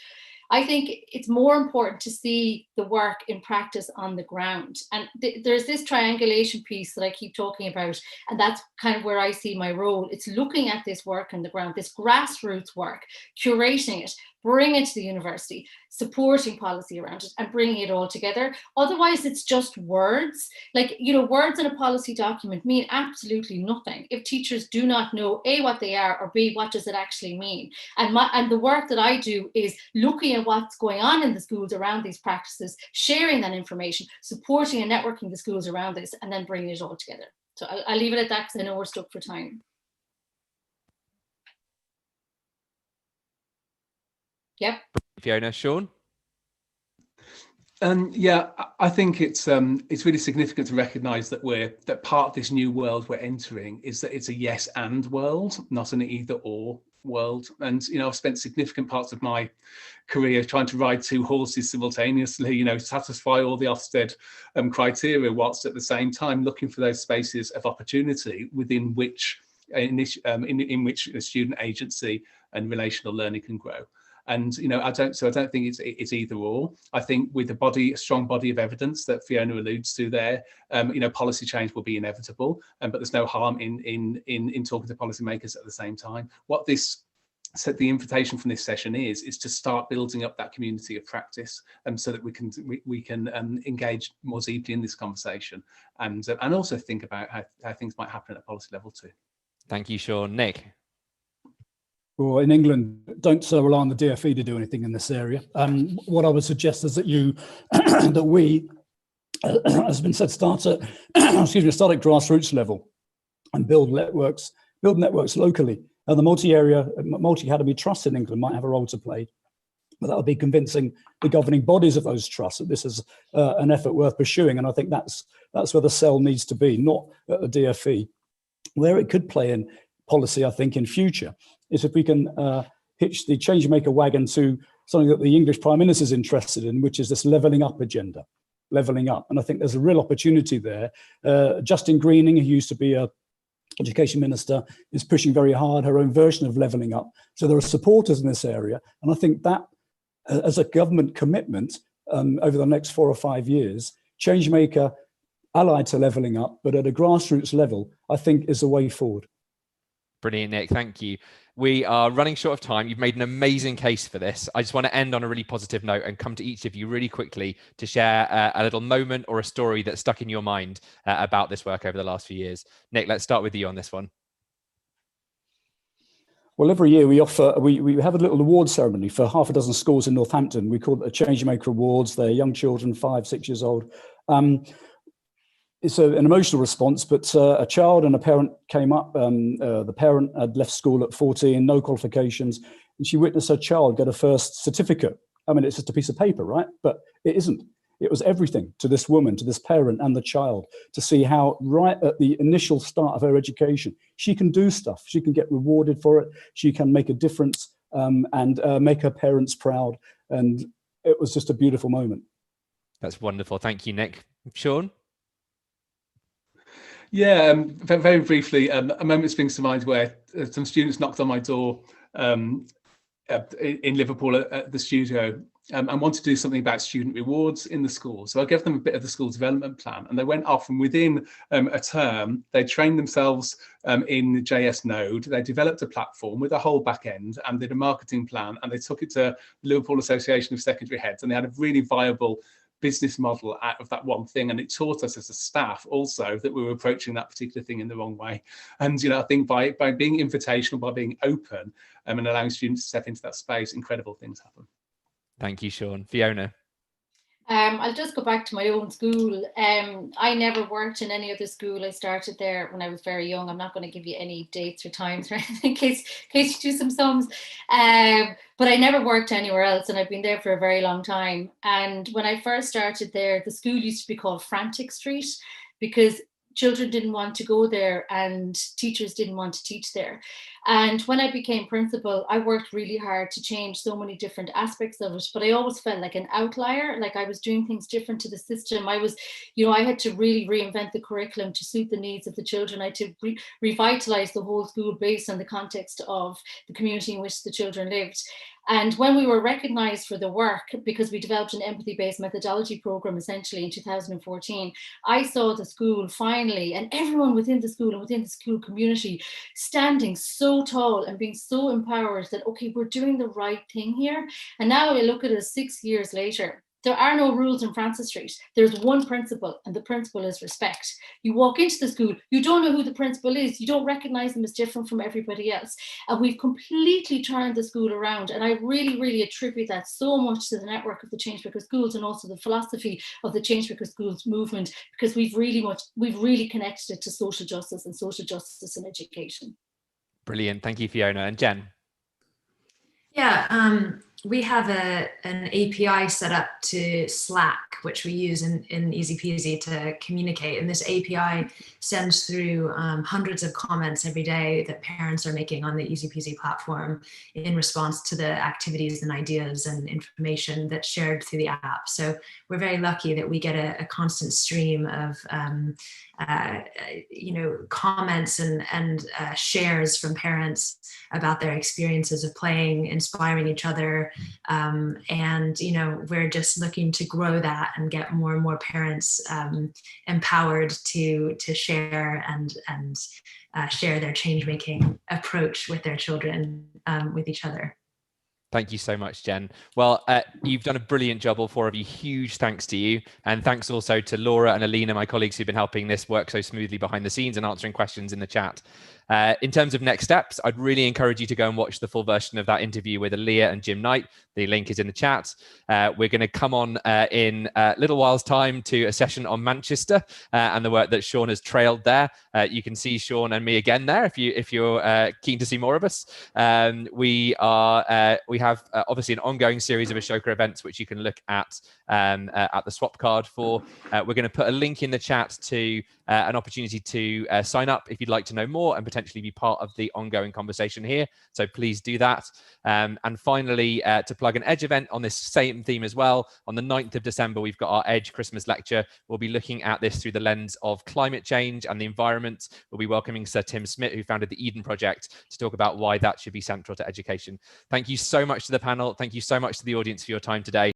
I think it's more important to see the work in practice on the ground. And there's this triangulation piece that I keep talking about, and that's kind of where I see my role. It's looking at this work on the ground, this grassroots work, curating it, bring it to the university, supporting policy around it, and bringing it all together. Otherwise, it's just words. Like, words in a policy document mean absolutely nothing if teachers do not know A, what they are, or B, what does it actually mean. And the work that I do is looking at what's going on in the schools around these practices, sharing that information, supporting and networking the schools around this, and then bringing it all together. So I'll leave it at that because I know we're stuck for time. Yep. Fiona, Sean? Yeah, I think it's really significant to recognise that part of this new world we're entering is that it's a yes and world, not an either or world. And I've spent significant parts of my career trying to ride two horses simultaneously, satisfy all the Ofsted criteria, whilst at the same time looking for those spaces of opportunity within which in which a student agency and relational learning can grow. And I don't think it's either or. I think with a strong body of evidence that Fiona alludes to there, policy change will be inevitable. But there's no harm in talking to policymakers at the same time. What the invitation from this session is to start building up that community of practice, so that we can engage more deeply in this conversation, and also think about how things might happen at a policy level too. Thank you, Sean. Nick? Well, in England, don't rely on the DfE to do anything in this area. What I would suggest is that we, as has been said, start at grassroots level and build networks locally. The multi-academy trusts in England might have a role to play, but that would be convincing the governing bodies of those trusts that this is an effort worth pursuing. And I think that's where the cell needs to be, not at the DfE. Where it could play in policy, I think, in future, is if we can hitch the Changemaker wagon to something that the English Prime Minister is interested in, which is this levelling up agenda, levelling up. And I think there's a real opportunity there. Justine Greening, who used to be a Education Minister, is pushing very hard her own version of levelling up. So there are supporters in this area. And I think that as a government commitment over the next 4 or 5 years, Changemaker allied to levelling up, but at a grassroots level, I think is the way forward. Brilliant, Nick. Thank you. We are running short of time. You've made an amazing case for this. I just want to end on a really positive note and come to each of you really quickly to share a little moment or a story that stuck in your mind about this work over the last few years. Nick, let's start with you on this one. Well, every year we have a little award ceremony for half a dozen schools in Northampton. We call it the Changemaker Awards. They're young children, 5, 6 years old. It's an emotional response, but a child and a parent came up. The parent had left school at 14, no qualifications, and she witnessed her child get a first certificate. I mean, it's just a piece of paper, right? But it isn't. It was everything to this woman, to this parent and the child, to see how right at the initial start of her education, she can do stuff. She can get rewarded for it. She can make a difference and make her parents proud. And it was just a beautiful moment. That's wonderful. Thank you, Nick. Sean? Yeah, very briefly, a moment springs to mind where some students knocked on my door in Liverpool at the studio and wanted to do something about student rewards in the school. So I gave them a bit of the school development plan, and they went off, and within a term, they trained themselves in JS Node. They developed a platform with a whole back end and did a marketing plan, and they took it to the Liverpool Association of Secondary Heads, and they had a really viable business model out of that one thing. And it taught us as a staff also that we were approaching that particular thing in the wrong way. And I think by being invitational, by being open and allowing students to step into that space, incredible things happen. Thank you, Sean. Fiona. I'll just go back to my own school. I never worked in any other school. I started there when I was very young. I'm not going to give you any dates or times or anything in case you do some sums. But I never worked anywhere else, and I've been there for a very long time. And when I first started there, the school used to be called Frantic Street because children didn't want to go there and teachers didn't want to teach there. And when I became principal, I worked really hard to change so many different aspects of it, but I always felt like an outlier, like I was doing things different to the system. I had to really reinvent the curriculum to suit the needs of the children. I had to revitalize the whole school based on the context of the community in which the children lived. And when we were recognized for the work, because we developed an empathy-based methodology program essentially in 2014, I saw the school finally, and everyone within the school and within the school community standing so tall and being so empowered that, okay, we're doing the right thing here. And now I look at it 6 years later. There are no rules in Francis Street. There's one principle, and the principle is respect. You walk into the school, you don't know who the principal is. You don't recognize them as different from everybody else. And we've completely turned the school around. And I really, really attribute that so much to the network of the Changemaker schools and also the philosophy of the Changemaker schools movement, because we've really connected it to social justice in education. Brilliant. Thank you, Fiona. And Jen. Yeah, we have an API set up to Slack, which we use in Easy Peasy to communicate. And this API sends through hundreds of comments every day that parents are making on the Easy Peasy platform in response to the activities and ideas and information that's shared through the app. So we're very lucky that we get a constant stream of comments and shares from parents about their experiences of playing, inspiring each other. And we're just looking to grow that and get more and more parents empowered to share and share their change-making approach with their children, with each other. Thank you so much, Jen. Well, you've done a brilliant job, all four of you. Huge thanks to you. And thanks also to Laura and Alina, my colleagues who've been helping this work so smoothly behind the scenes and answering questions in the chat. In terms of next steps, I'd really encourage you to go and watch the full version of that interview with Aliyah and Jim Knight. The link is in the chat. We're going to come on in a little while's time to a session on Manchester and the work that Sean has trailed there. You can see Sean and me again there if you're keen to see more of us. We have obviously an ongoing series of Ashoka events which you can look at the swap card for. We're going to put a link in the chat to an opportunity to sign up if you'd like to know more and potentially be part of the ongoing conversation here. So please do that. And finally, to plug an Edge event on this same theme as well. On the 9th of December, we've got our Edge Christmas lecture. We'll be looking at this through the lens of climate change and the environment. We'll be welcoming Sir Tim Smith, who founded the Eden Project, to talk about why that should be central to education. Thank you so much to the panel. Thank you so much to the audience for your time today.